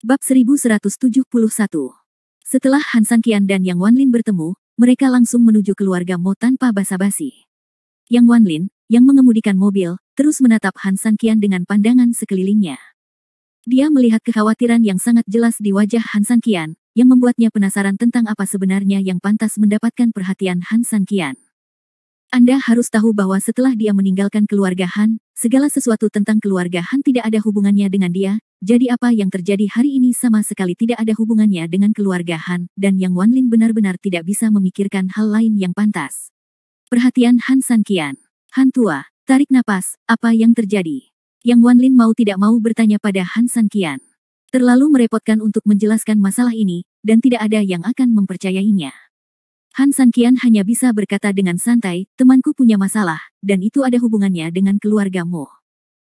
Bab 1171. Setelah Han Sanqian dan Yang Wanlin bertemu, mereka langsung menuju keluarga Mo tanpa basa-basi. Yang Wanlin, yang mengemudikan mobil, terus menatap Han Sanqian dengan pandangan sekelilingnya. Dia melihat kekhawatiran yang sangat jelas di wajah Han Sanqian, yang membuatnya penasaran tentang apa sebenarnya yang pantas mendapatkan perhatian Han Sanqian. Anda harus tahu bahwa setelah dia meninggalkan keluarga Han, segala sesuatu tentang keluarga Han tidak ada hubungannya dengan dia, jadi apa yang terjadi hari ini sama sekali tidak ada hubungannya dengan keluarga Han, dan Yang Wanlin benar-benar tidak bisa memikirkan hal lain yang pantas. Perhatian Han Sanqian. Han tua, tarik napas, apa yang terjadi? Yang Wanlin mau tidak mau bertanya pada Han Sanqian. Terlalu merepotkan untuk menjelaskan masalah ini, dan tidak ada yang akan mempercayainya. Han Sanqian hanya bisa berkata dengan santai, temanku punya masalah, dan itu ada hubungannya dengan keluarga Mo.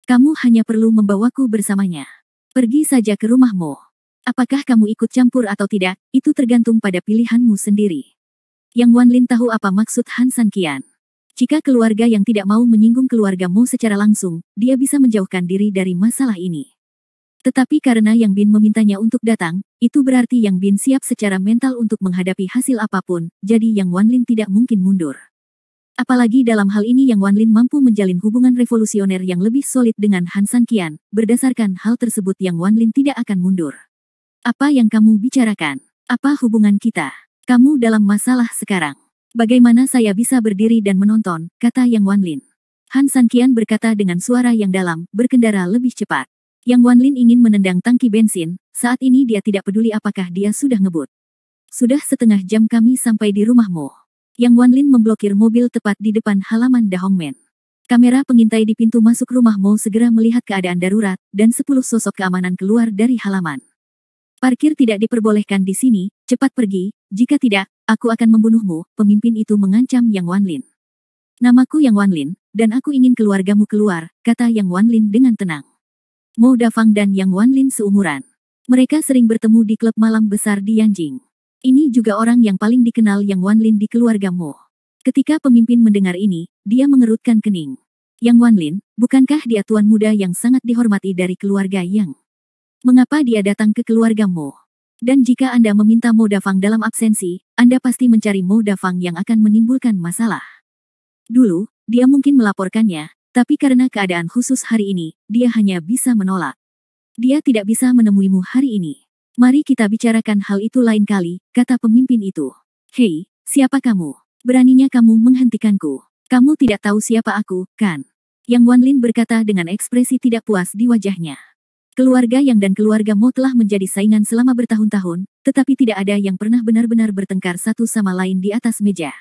Kamu hanya perlu membawaku bersamanya. Pergi saja ke rumah Mo. Apakah kamu ikut campur atau tidak, itu tergantung pada pilihanmu sendiri. Yang Wanlin tahu apa maksud Han Sanqian. Jika keluarga yang tidak mau menyinggung keluarga Mo secara langsung, dia bisa menjauhkan diri dari masalah ini. Tetapi karena Yang Bin memintanya untuk datang, itu berarti Yang Bin siap secara mental untuk menghadapi hasil apapun, jadi Yang Wanlin tidak mungkin mundur. Apalagi dalam hal ini Yang Wanlin mampu menjalin hubungan revolusioner yang lebih solid dengan Han Sanqian, berdasarkan hal tersebut Yang Wanlin tidak akan mundur. Apa yang kamu bicarakan? Apa hubungan kita? Kamu dalam masalah sekarang. Bagaimana saya bisa berdiri dan menonton, kata Yang Wanlin. Han Sanqian berkata dengan suara yang dalam, berkendara lebih cepat. Yang Wanlin ingin menendang tangki bensin, saat ini dia tidak peduli apakah dia sudah ngebut. Sudah setengah jam kami sampai di rumah Mo. Yang Wanlin memblokir mobil tepat di depan halaman Da Hongmen. Kamera pengintai di pintu masuk rumah Mo segera melihat keadaan darurat, dan 10 sosok keamanan keluar dari halaman. Parkir tidak diperbolehkan di sini, cepat pergi, jika tidak, aku akan membunuhmu, pemimpin itu mengancam Yang Wanlin. Namaku Yang Wanlin, dan aku ingin keluargamu keluar, kata Yang Wanlin dengan tenang. Mo Dafang dan Yang Wanlin seumuran. Mereka sering bertemu di klub malam besar di Yanjing. Ini juga orang yang paling dikenal Yang Wanlin di keluarga Mo. Ketika pemimpin mendengar ini, dia mengerutkan kening. Yang Wanlin, bukankah dia tuan muda yang sangat dihormati dari keluarga Yang? Mengapa dia datang ke keluarga Mo? Dan jika Anda meminta Mo Dafang dalam absensi, Anda pasti mencari Mo Dafang yang akan menimbulkan masalah. Dulu, dia mungkin melaporkannya, tapi karena keadaan khusus hari ini, dia hanya bisa menolak. Dia tidak bisa menemuimu hari ini. Mari kita bicarakan hal itu lain kali, kata pemimpin itu. Hei, siapa kamu? Beraninya kamu menghentikanku. Kamu tidak tahu siapa aku, kan? Yang Wanlin berkata dengan ekspresi tidak puas di wajahnya. Keluarga Yang dan keluarga Mo telah menjadi saingan selama bertahun-tahun, tetapi tidak ada yang pernah benar-benar bertengkar satu sama lain di atas meja.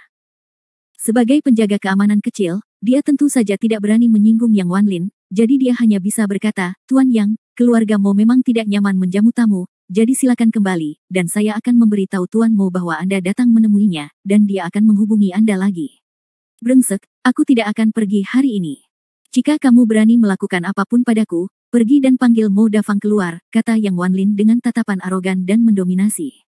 Sebagai penjaga keamanan kecil, dia tentu saja tidak berani menyinggung Yang Wanlin, jadi dia hanya bisa berkata, Tuan Yang, keluarga Mo memang tidak nyaman menjamu tamu, jadi silakan kembali, dan saya akan memberitahu Tuan Mo bahwa Anda datang menemuinya, dan dia akan menghubungi Anda lagi. Brengsek, aku tidak akan pergi hari ini. Jika kamu berani melakukan apapun padaku, pergi dan panggil Mo Dafang keluar, kata Yang Wanlin dengan tatapan arogan dan mendominasi.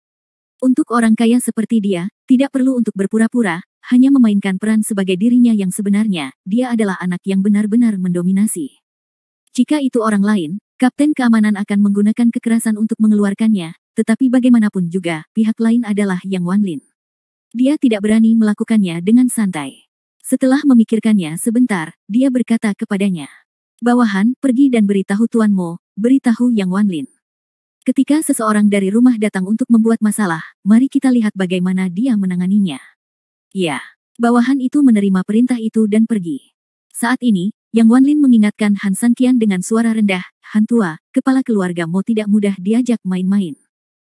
Untuk orang kaya seperti dia, tidak perlu untuk berpura-pura, hanya memainkan peran sebagai dirinya yang sebenarnya, dia adalah anak yang benar-benar mendominasi. Jika itu orang lain, Kapten Keamanan akan menggunakan kekerasan untuk mengeluarkannya, tetapi bagaimanapun juga, pihak lain adalah Yang Wanlin. Dia tidak berani melakukannya dengan santai. Setelah memikirkannya sebentar, dia berkata kepadanya, Bawahan, pergi dan beritahu Tuan Mo, beritahu Yang Wanlin. Ketika seseorang dari rumah datang untuk membuat masalah, mari kita lihat bagaimana dia menanganinya. Ya, bawahan itu menerima perintah itu dan pergi. Saat ini, Yang Wanlin mengingatkan Han Sanqian dengan suara rendah, Han tua, kepala keluarga Mo tidak mudah diajak main-main.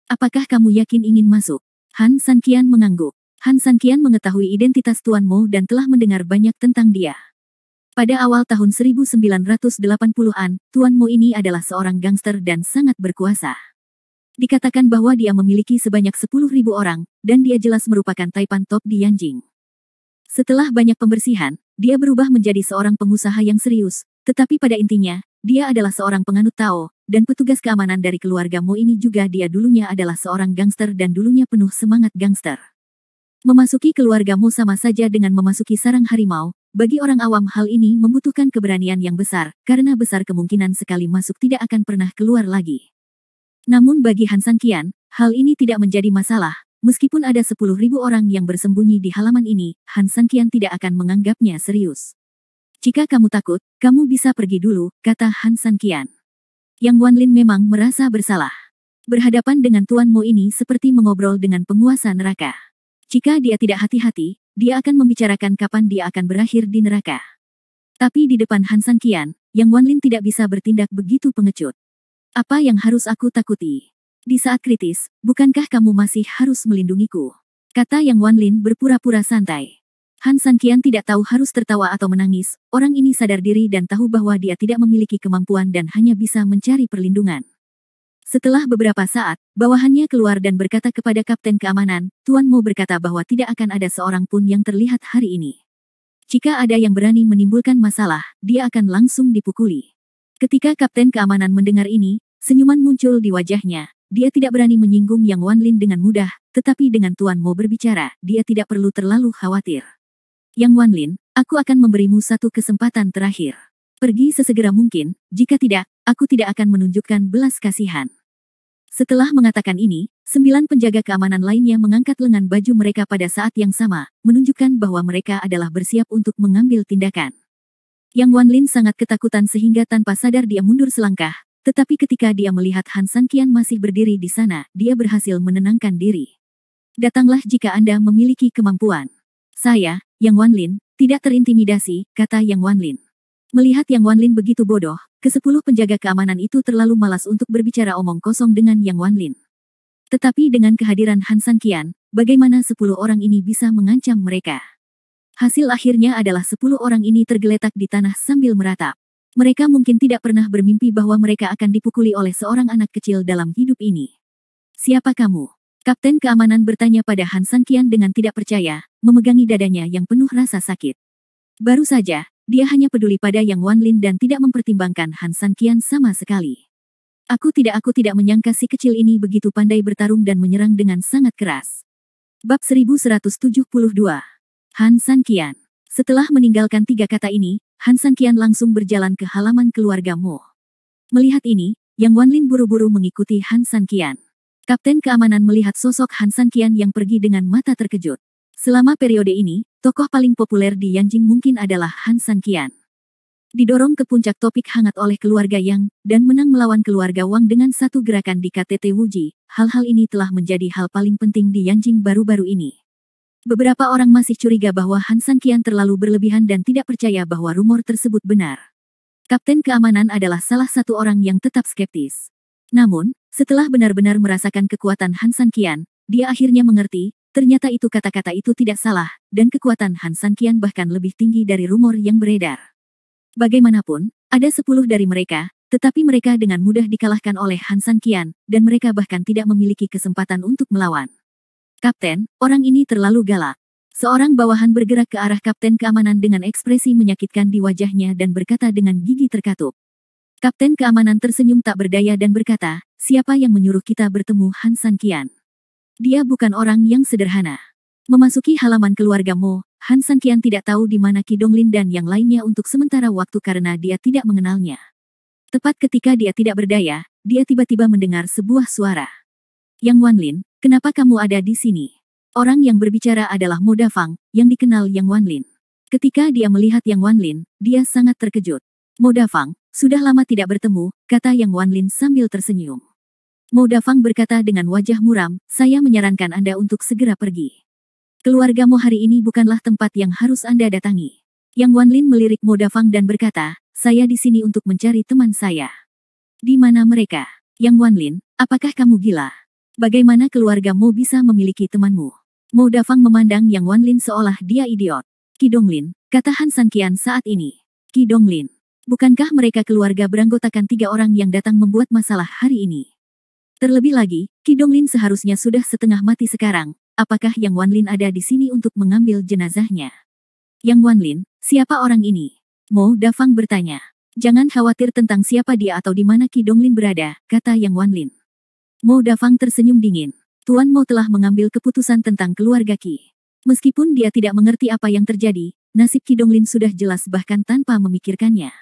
Apakah kamu yakin ingin masuk? Han Sanqian mengangguk. Han Sanqian mengetahui identitas Tuan Mo dan telah mendengar banyak tentang dia. Pada awal tahun 1980-an, Tuan Mo ini adalah seorang gangster dan sangat berkuasa. Dikatakan bahwa dia memiliki sebanyak 10.000 orang, dan dia jelas merupakan taipan top di Yanjing. Setelah banyak pembersihan, dia berubah menjadi seorang pengusaha yang serius, tetapi pada intinya, dia adalah seorang penganut Tao, dan petugas keamanan dari keluarga Mo ini juga dia dulunya adalah seorang gangster dan dulunya penuh semangat gangster. Memasuki keluarga Mo sama saja dengan memasuki sarang harimau, bagi orang awam hal ini membutuhkan keberanian yang besar, karena besar kemungkinan sekali masuk tidak akan pernah keluar lagi. Namun bagi Han Sanqian, hal ini tidak menjadi masalah. Meskipun ada 10.000 orang yang bersembunyi di halaman ini, Han Sanqian tidak akan menganggapnya serius. Jika kamu takut, kamu bisa pergi dulu, kata Han Sanqian. Yang Wanlin memang merasa bersalah. Berhadapan dengan Tuan Mo ini seperti mengobrol dengan penguasa neraka. Jika dia tidak hati-hati, dia akan membicarakan kapan dia akan berakhir di neraka. Tapi di depan Han Sanqian, Yang Wanlin tidak bisa bertindak begitu pengecut. Apa yang harus aku takuti? Di saat kritis, bukankah kamu masih harus melindungiku? Kata Yang Wanlin berpura-pura santai. Han Sanqian tidak tahu harus tertawa atau menangis. Orang ini sadar diri dan tahu bahwa dia tidak memiliki kemampuan dan hanya bisa mencari perlindungan. Setelah beberapa saat, bawahannya keluar dan berkata kepada Kapten Keamanan, Tuan Mo berkata bahwa tidak akan ada seorang pun yang terlihat hari ini. Jika ada yang berani menimbulkan masalah, dia akan langsung dipukuli. Ketika Kapten Keamanan mendengar ini, senyuman muncul di wajahnya. Dia tidak berani menyinggung Yang Wanlin dengan mudah, tetapi dengan Tuan Mo berbicara, dia tidak perlu terlalu khawatir. Yang Wanlin, aku akan memberimu satu kesempatan terakhir. Pergi sesegera mungkin, jika tidak, aku tidak akan menunjukkan belas kasihan. Setelah mengatakan ini, 9 penjaga keamanan lainnya mengangkat lengan baju mereka pada saat yang sama, menunjukkan bahwa mereka adalah bersiap untuk mengambil tindakan. Yang Wanlin sangat ketakutan sehingga tanpa sadar dia mundur selangkah, tetapi ketika dia melihat Han Sanqian masih berdiri di sana, dia berhasil menenangkan diri. Datanglah jika Anda memiliki kemampuan. Saya, Yang Wanlin, tidak terintimidasi, kata Yang Wanlin. Melihat Yang Wanlin begitu bodoh, ke-10 penjaga keamanan itu terlalu malas untuk berbicara omong kosong dengan Yang Wanlin. Tetapi dengan kehadiran Han Sanqian, bagaimana 10 orang ini bisa mengancam mereka? Hasil akhirnya adalah 10 orang ini tergeletak di tanah sambil meratap. Mereka mungkin tidak pernah bermimpi bahwa mereka akan dipukuli oleh seorang anak kecil dalam hidup ini. Siapa kamu? Kapten Keamanan bertanya pada Han Sanqian dengan tidak percaya, memegangi dadanya yang penuh rasa sakit. Baru saja, dia hanya peduli pada Yang Wanlin dan tidak mempertimbangkan Han Sanqian sama sekali. Aku tidak menyangka si kecil ini begitu pandai bertarung dan menyerang dengan sangat keras. Bab 1172. Han Sanqian. Setelah meninggalkan 3 kata ini, Han Sanqian langsung berjalan ke halaman keluarga Mo. Melihat ini, Yang Wanlin buru-buru mengikuti Han Sanqian. Kapten Keamanan melihat sosok Han Sanqian yang pergi dengan mata terkejut. Selama periode ini, tokoh paling populer di Yanjing mungkin adalah Han Sanqian. Didorong ke puncak topik hangat oleh keluarga Yang, dan menang melawan keluarga Wang dengan satu gerakan di KTT Wuji, hal-hal ini telah menjadi hal paling penting di Yanjing baru-baru ini. Beberapa orang masih curiga bahwa Han Sanqian terlalu berlebihan dan tidak percaya bahwa rumor tersebut benar. Kapten Keamanan adalah salah satu orang yang tetap skeptis. Namun, setelah benar-benar merasakan kekuatan Han Sanqian, dia akhirnya mengerti, ternyata itu kata-kata itu tidak salah, dan kekuatan Han Sanqian bahkan lebih tinggi dari rumor yang beredar. Bagaimanapun, ada 10 dari mereka, tetapi mereka dengan mudah dikalahkan oleh Han Sanqian, dan mereka bahkan tidak memiliki kesempatan untuk melawan. Kapten, orang ini terlalu galak. Seorang bawahan bergerak ke arah Kapten Keamanan dengan ekspresi menyakitkan di wajahnya dan berkata dengan gigi terkatup. Kapten Keamanan tersenyum tak berdaya dan berkata, siapa yang menyuruh kita bertemu Han Sanqian? Dia bukan orang yang sederhana. Memasuki halaman keluarga Mo, Han Sanqian tidak tahu di mana Qi Donglin dan yang lainnya untuk sementara waktu karena dia tidak mengenalnya. Tepat ketika dia tidak berdaya, dia tiba-tiba mendengar sebuah suara. Yang Wanlin, kenapa kamu ada di sini? Orang yang berbicara adalah Mo Dafang, yang dikenal Yang Wanlin. Ketika dia melihat Yang Wanlin, dia sangat terkejut. Mo Dafang, sudah lama tidak bertemu, kata Yang Wanlin sambil tersenyum. Mo Dafang berkata dengan wajah muram, saya menyarankan Anda untuk segera pergi. Keluargamu hari ini bukanlah tempat yang harus Anda datangi. Yang Wanlin melirik Mo Dafang dan berkata, saya di sini untuk mencari teman saya. Di mana mereka? Yang Wanlin, apakah kamu gila? Bagaimana keluarga Mo bisa memiliki temanmu? Mo Dafang memandang Yang Wanlin seolah dia idiot. Qi Donglin, kata Han Sanqian saat ini. Qi Donglin, bukankah mereka keluarga beranggotakan 3 orang yang datang membuat masalah hari ini? Terlebih lagi, Qi Donglin seharusnya sudah setengah mati sekarang. Apakah Yang Wanlin ada di sini untuk mengambil jenazahnya? Yang Wanlin, siapa orang ini? Mo Dafang bertanya. Jangan khawatir tentang siapa dia atau di mana Qi Donglin berada, kata Yang Wanlin. Mo Dafang tersenyum dingin. Tuan Mo telah mengambil keputusan tentang keluarga Qi. Meskipun dia tidak mengerti apa yang terjadi, nasib Qi Donglin sudah jelas bahkan tanpa memikirkannya.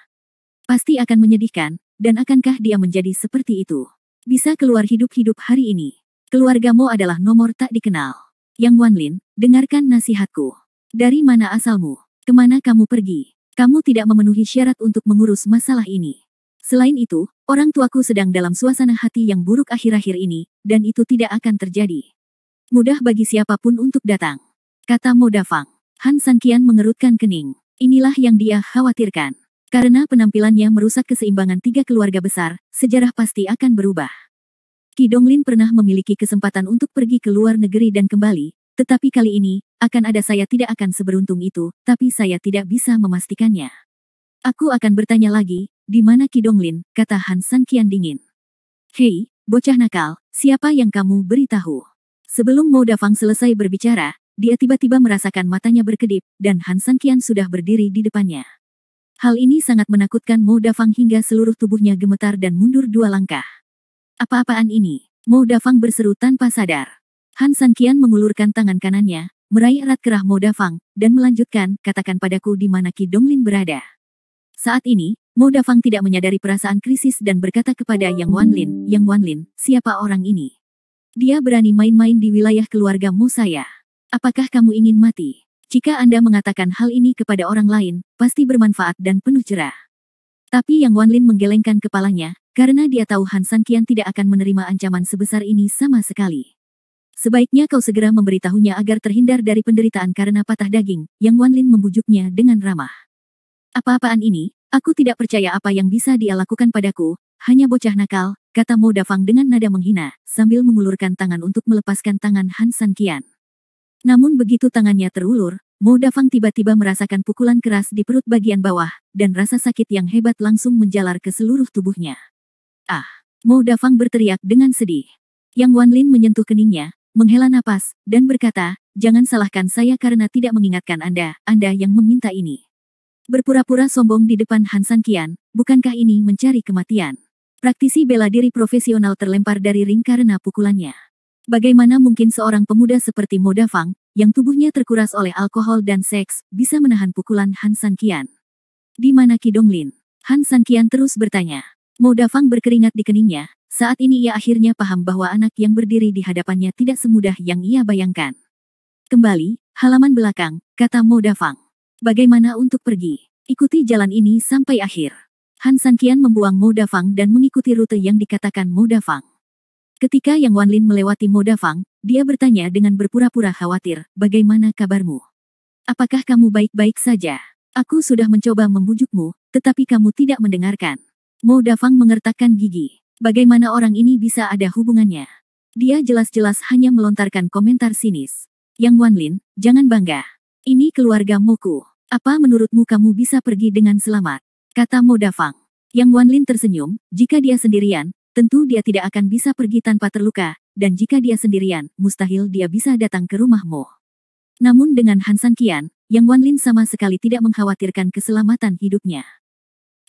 Pasti akan menyedihkan, dan akankah dia menjadi seperti itu? Bisa keluar hidup-hidup hari ini. Keluargamu adalah nomor tak dikenal. Yang Wanlin, dengarkan nasihatku. Dari mana asalmu? Kemana kamu pergi? Kamu tidak memenuhi syarat untuk mengurus masalah ini. Selain itu, orang tuaku sedang dalam suasana hati yang buruk akhir-akhir ini, dan itu tidak akan terjadi. Mudah bagi siapapun untuk datang. Kata Mo Dafang. Han Sanqian mengerutkan kening. Inilah yang dia khawatirkan. Karena penampilannya merusak keseimbangan tiga keluarga besar, sejarah pasti akan berubah. Qi Donglin pernah memiliki kesempatan untuk pergi ke luar negeri dan kembali, tetapi kali ini, akan ada saya tidak akan seberuntung itu, tapi saya tidak bisa memastikannya. Aku akan bertanya lagi, di mana Qi Donglin, kata Han Sanqian dingin. Hei, bocah nakal, siapa yang kamu beritahu? Sebelum Mo Dafang selesai berbicara, dia tiba-tiba merasakan matanya berkedip, dan Han Sanqian sudah berdiri di depannya. Hal ini sangat menakutkan Mo Dafang hingga seluruh tubuhnya gemetar dan mundur 2 langkah. Apa-apaan ini? Mo Dafang berseru tanpa sadar. Han Sanqian mengulurkan tangan kanannya, meraih erat kerah Mo Dafang, dan melanjutkan, katakan padaku di mana Qi Donglin berada. Saat ini, Mo Dafang tidak menyadari perasaan krisis dan berkata kepada Yang Wanlin, siapa orang ini? Dia berani main-main di wilayah keluarga Mo saya. Apakah kamu ingin mati? Jika Anda mengatakan hal ini kepada orang lain, pasti bermanfaat dan penuh cerah. Tapi Yang Wanlin menggelengkan kepalanya, karena dia tahu Han Sanqian tidak akan menerima ancaman sebesar ini sama sekali. Sebaiknya kau segera memberitahunya agar terhindar dari penderitaan karena patah daging, Yang Wanlin membujuknya dengan ramah. Apa-apaan ini? Aku tidak percaya apa yang bisa dia lakukan padaku, hanya bocah nakal, kata Mo Dafang dengan nada menghina, sambil mengulurkan tangan untuk melepaskan tangan Han Sanqian. Namun begitu tangannya terulur, Mo Dafang tiba-tiba merasakan pukulan keras di perut bagian bawah, dan rasa sakit yang hebat langsung menjalar ke seluruh tubuhnya. Ah! Mo Dafang berteriak dengan sedih. Yang Wanlin menyentuh keningnya, menghela napas, dan berkata, jangan salahkan saya karena tidak mengingatkan Anda yang meminta ini. Berpura-pura sombong di depan Han Sanqian, bukankah ini mencari kematian? Praktisi bela diri profesional terlempar dari ring karena pukulannya. Bagaimana mungkin seorang pemuda seperti Mo Dafang, yang tubuhnya terkuras oleh alkohol dan seks, bisa menahan pukulan Han Sanqian? Di mana Qi Donglin? Han Sanqian terus bertanya. Mo Dafang berkeringat di keningnya, saat ini ia akhirnya paham bahwa anak yang berdiri di hadapannya tidak semudah yang ia bayangkan. Kembali, halaman belakang, kata Mo Dafang. Bagaimana untuk pergi? Ikuti jalan ini sampai akhir. Han Sanqian membuang Mo Dafang dan mengikuti rute yang dikatakan Mo Dafang. Ketika Yang Wanlin melewati Mo Dafang, dia bertanya dengan berpura-pura khawatir, bagaimana kabarmu? Apakah kamu baik-baik saja? Aku sudah mencoba membujukmu, tetapi kamu tidak mendengarkan. Mo Dafang mengertakkan gigi. Bagaimana orang ini bisa ada hubungannya? Dia jelas-jelas hanya melontarkan komentar sinis. Yang Wanlin, jangan bangga. Ini keluarga Moku. Apa menurutmu kamu bisa pergi dengan selamat? Kata Mo Dafang. Yang Wanlin tersenyum, jika dia sendirian, tentu dia tidak akan bisa pergi tanpa terluka, dan jika dia sendirian, mustahil dia bisa datang ke rumah Mo. Namun dengan Han Sanqian, Yang Wanlin sama sekali tidak mengkhawatirkan keselamatan hidupnya.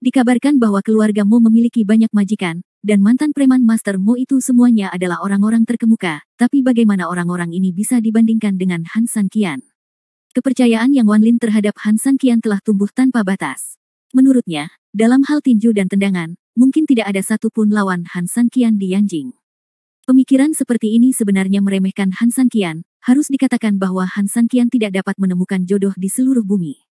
Dikabarkan bahwa keluarga Mo memiliki banyak majikan, dan mantan preman Master Mo itu semuanya adalah orang-orang terkemuka, tapi bagaimana orang-orang ini bisa dibandingkan dengan Han Sanqian? Kepercayaan Yang Wanlin terhadap Han Sanqian telah tumbuh tanpa batas. Menurutnya, dalam hal tinju dan tendangan, mungkin tidak ada satupun lawan Han Sanqian di Yanjing. Pemikiran seperti ini sebenarnya meremehkan Han Sanqian, harus dikatakan bahwa Han Sanqian tidak dapat menemukan jodoh di seluruh bumi.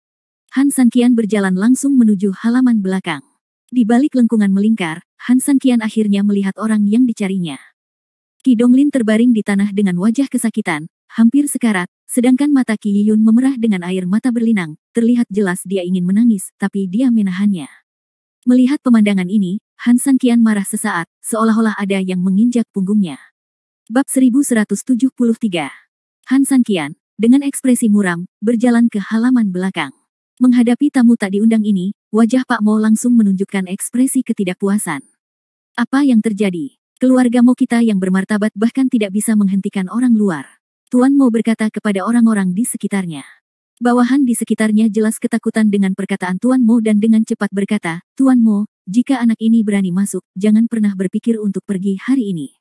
Han Sanqian berjalan langsung menuju halaman belakang. Di balik lengkungan melingkar, Han Sanqian akhirnya melihat orang yang dicarinya. Qi Donglin terbaring di tanah dengan wajah kesakitan, hampir sekarat, sedangkan mata Qi Yiyun memerah dengan air mata berlinang, terlihat jelas dia ingin menangis, tapi dia menahannya. Melihat pemandangan ini, Han Sanqian marah sesaat, seolah-olah ada yang menginjak punggungnya. Bab 1173. Han Sanqian, dengan ekspresi muram, berjalan ke halaman belakang. Menghadapi tamu tak diundang ini, wajah Pak Mo langsung menunjukkan ekspresi ketidakpuasan. Apa yang terjadi? Keluarga Mo kita yang bermartabat bahkan tidak bisa menghentikan orang luar. Tuan Mo berkata kepada orang-orang di sekitarnya. Bawahan di sekitarnya jelas ketakutan dengan perkataan Tuan Mo dan dengan cepat berkata, Tuan Mo, jika anak ini berani masuk, jangan pernah berpikir untuk pergi hari ini.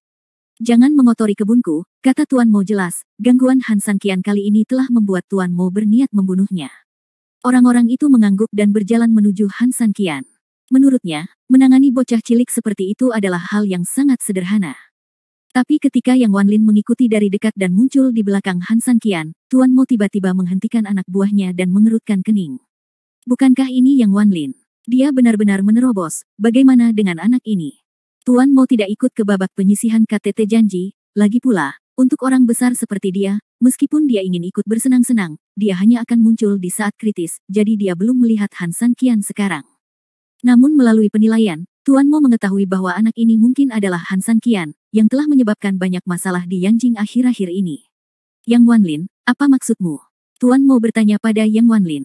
Jangan mengotori kebunku, kata Tuan Mo jelas, gangguan Han Sanqian kali ini telah membuat Tuan Mo berniat membunuhnya. Orang-orang itu mengangguk dan berjalan menuju Han Sanqian. Menurutnya, menangani bocah cilik seperti itu adalah hal yang sangat sederhana. Tapi ketika Yang Wanlin mengikuti dari dekat dan muncul di belakang Han Sanqian, Tuan Mo tiba-tiba menghentikan anak buahnya dan mengerutkan kening. Bukankah ini Yang Wanlin? Dia benar-benar menerobos. Bagaimana dengan anak ini? Tuan Mo tidak ikut ke babak penyisihan KTT janji. Lagi pula, untuk orang besar seperti dia, meskipun dia ingin ikut bersenang-senang, dia hanya akan muncul di saat kritis, jadi dia belum melihat Han Sanqian sekarang. Namun melalui penilaian, Tuan Mo mengetahui bahwa anak ini mungkin adalah Han Sanqian, yang telah menyebabkan banyak masalah di Yanjing akhir-akhir ini. Yang Wanlin, apa maksudmu? Tuan Mo bertanya pada Yang Wanlin.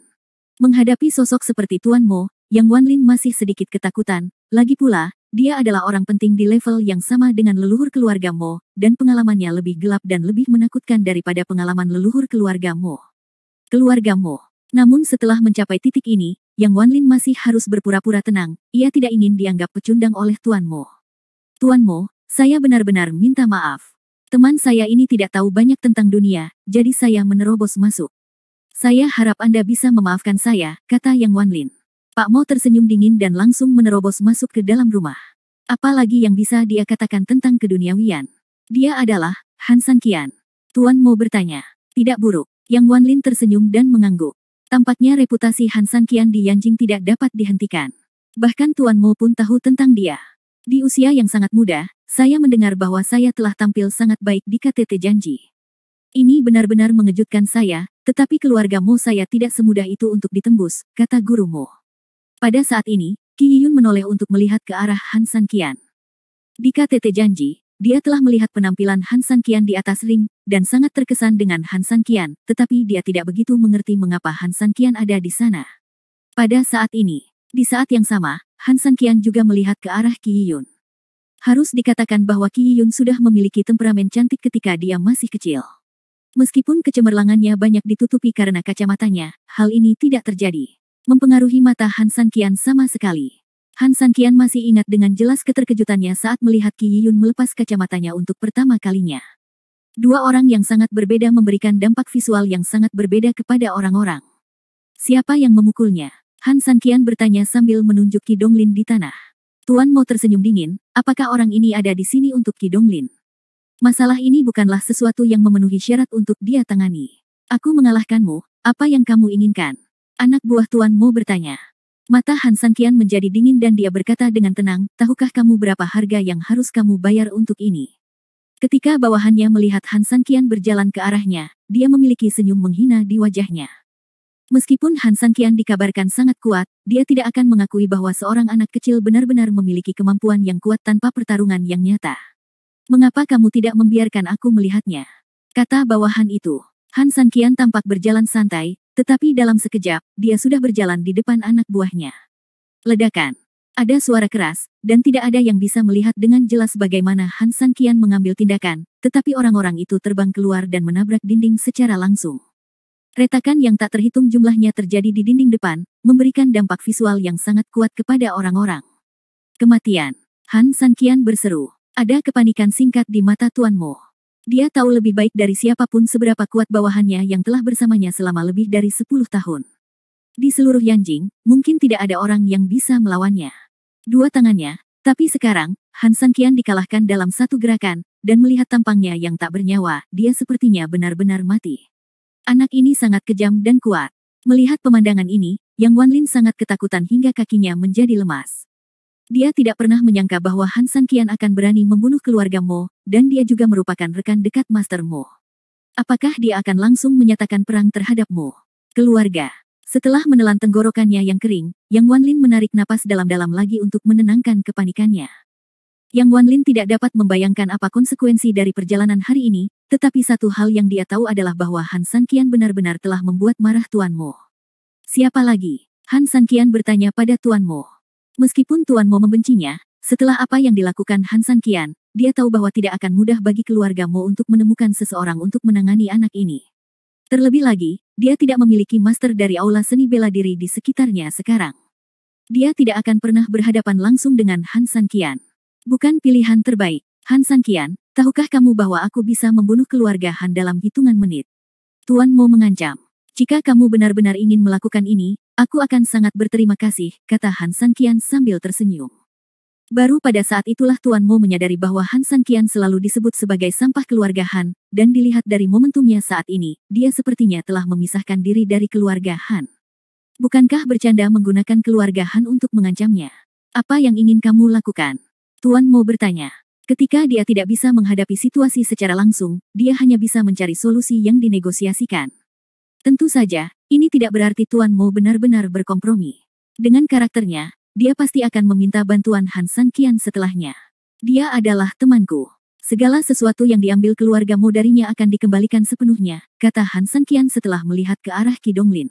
Menghadapi sosok seperti Tuan Mo, Yang Wanlin masih sedikit ketakutan. Lagi pula, dia adalah orang penting di level yang sama dengan leluhur keluarga Mo, dan pengalamannya lebih gelap dan lebih menakutkan daripada pengalaman leluhur keluarga Mo. Keluarga Mo. Namun setelah mencapai titik ini, Yang Wanlin masih harus berpura-pura tenang. Ia tidak ingin dianggap pecundang oleh Tuan Mo. Tuan Mo, saya benar-benar minta maaf. Teman saya ini tidak tahu banyak tentang dunia, jadi saya menerobos masuk. Saya harap Anda bisa memaafkan saya, kata Yang Wanlin. Pak Mo tersenyum dingin dan langsung menerobos masuk ke dalam rumah. Apalagi yang bisa dia katakan tentang keduniawian? Dia adalah Han Sanqian. Tuan Mo bertanya. Tidak buruk. Yang Wanlin tersenyum dan mengangguk. Tampaknya reputasi Han Sanqian di Yanjing tidak dapat dihentikan. Bahkan Tuan Mo pun tahu tentang dia. Di usia yang sangat muda, saya mendengar bahwa saya telah tampil sangat baik di KTT janji. Ini benar-benar mengejutkan saya, tetapi keluarga Mo saya tidak semudah itu untuk ditembus, kata guru Mo. Pada saat ini, Qi Yiyun menoleh untuk melihat ke arah Han Sanqian. Di KTT janji, dia telah melihat penampilan Han Sanqian di atas ring, dan sangat terkesan dengan Han Sanqian, tetapi dia tidak begitu mengerti mengapa Han Sanqian ada di sana. Pada saat ini, di saat yang sama, Han Sanqian juga melihat ke arah Qi Yiyun. Harus dikatakan bahwa Qi Yiyun sudah memiliki temperamen cantik ketika dia masih kecil. Meskipun kecemerlangannya banyak ditutupi karena kacamatanya, hal ini tidak terjadi mempengaruhi mata Han Sanqian sama sekali. Han Sanqian masih ingat dengan jelas keterkejutannya saat melihat Qi Yiyun melepas kacamatanya untuk pertama kalinya. Dua orang yang sangat berbeda memberikan dampak visual yang sangat berbeda kepada orang-orang. Siapa yang memukulnya? Han Sanqian bertanya sambil menunjuk Qi Donglin di tanah. Tuan Mo tersenyum dingin, apakah orang ini ada di sini untuk Qi Donglin? Masalah ini bukanlah sesuatu yang memenuhi syarat untuk dia tangani. Aku mengalahkanmu, apa yang kamu inginkan? Anak buah Tuan Mo bertanya. Mata Han Sanqian menjadi dingin dan dia berkata dengan tenang, tahukah kamu berapa harga yang harus kamu bayar untuk ini? Ketika bawahannya melihat Han Sanqian berjalan ke arahnya, dia memiliki senyum menghina di wajahnya. Meskipun Han Sanqian dikabarkan sangat kuat, dia tidak akan mengakui bahwa seorang anak kecil benar-benar memiliki kemampuan yang kuat tanpa pertarungan yang nyata. Mengapa kamu tidak membiarkan aku melihatnya? Kata bawahan itu. Han Sanqian tampak berjalan santai, tetapi dalam sekejap, dia sudah berjalan di depan anak buahnya. Ledakan. Ada suara keras, dan tidak ada yang bisa melihat dengan jelas bagaimana Han Sanqian mengambil tindakan, tetapi orang-orang itu terbang keluar dan menabrak dinding secara langsung. Retakan yang tak terhitung jumlahnya terjadi di dinding depan, memberikan dampak visual yang sangat kuat kepada orang-orang. Kematian. Han Sanqian berseru. Ada kepanikan singkat di mata Tuan Mo. Dia tahu lebih baik dari siapapun seberapa kuat bawahannya yang telah bersamanya selama lebih dari 10 tahun. Di seluruh Yanjing, mungkin tidak ada orang yang bisa melawannya. Dua tangannya, tapi sekarang, Han Sanqian dikalahkan dalam satu gerakan, dan melihat tampangnya yang tak bernyawa, dia sepertinya benar-benar mati. Anak ini sangat kejam dan kuat. Melihat pemandangan ini, Yang Wanlin sangat ketakutan hingga kakinya menjadi lemas. Dia tidak pernah menyangka bahwa Han Sanqian akan berani membunuh keluarga Mo, dan dia juga merupakan rekan dekat Master Mo. Apakah dia akan langsung menyatakan perang terhadap Mo? Keluarga. Setelah menelan tenggorokannya yang kering, Yang Wanlin menarik napas dalam-dalam lagi untuk menenangkan kepanikannya. Yang Wanlin tidak dapat membayangkan apa konsekuensi dari perjalanan hari ini, tetapi satu hal yang dia tahu adalah bahwa Han Sanqian benar-benar telah membuat marah Tuan Mo. Siapa lagi? Han Sanqian bertanya pada Tuan Mo. Meskipun Tuan Mo membencinya, setelah apa yang dilakukan Han Sanqian, dia tahu bahwa tidak akan mudah bagi keluarga Mo untuk menemukan seseorang untuk menangani anak ini. Terlebih lagi, dia tidak memiliki master dari aula seni bela diri di sekitarnya sekarang. Dia tidak akan pernah berhadapan langsung dengan Han Sanqian. Bukan pilihan terbaik. Han Sanqian, tahukah kamu bahwa aku bisa membunuh keluarga Han dalam hitungan menit? Tuan Mo mengancam. Jika kamu benar-benar ingin melakukan ini, Aku akan sangat berterima kasih, kata Han Sanqian sambil tersenyum. Baru pada saat itulah Tuan Mo menyadari bahwa Han Sanqian selalu disebut sebagai sampah keluarga Han, dan dilihat dari momentumnya saat ini, dia sepertinya telah memisahkan diri dari keluarga Han. Bukankah bercanda menggunakan keluarga Han untuk mengancamnya? Apa yang ingin kamu lakukan? Tuan Mo bertanya. Ketika dia tidak bisa menghadapi situasi secara langsung, dia hanya bisa mencari solusi yang dinegosiasikan. Tentu saja, ini tidak berarti Tuan Mo benar-benar berkompromi. Dengan karakternya, dia pasti akan meminta bantuan Han Sanqian setelahnya. Dia adalah temanku. Segala sesuatu yang diambil keluarga Mo darinya akan dikembalikan sepenuhnya, kata Han Sanqian setelah melihat ke arah Qi Donglin.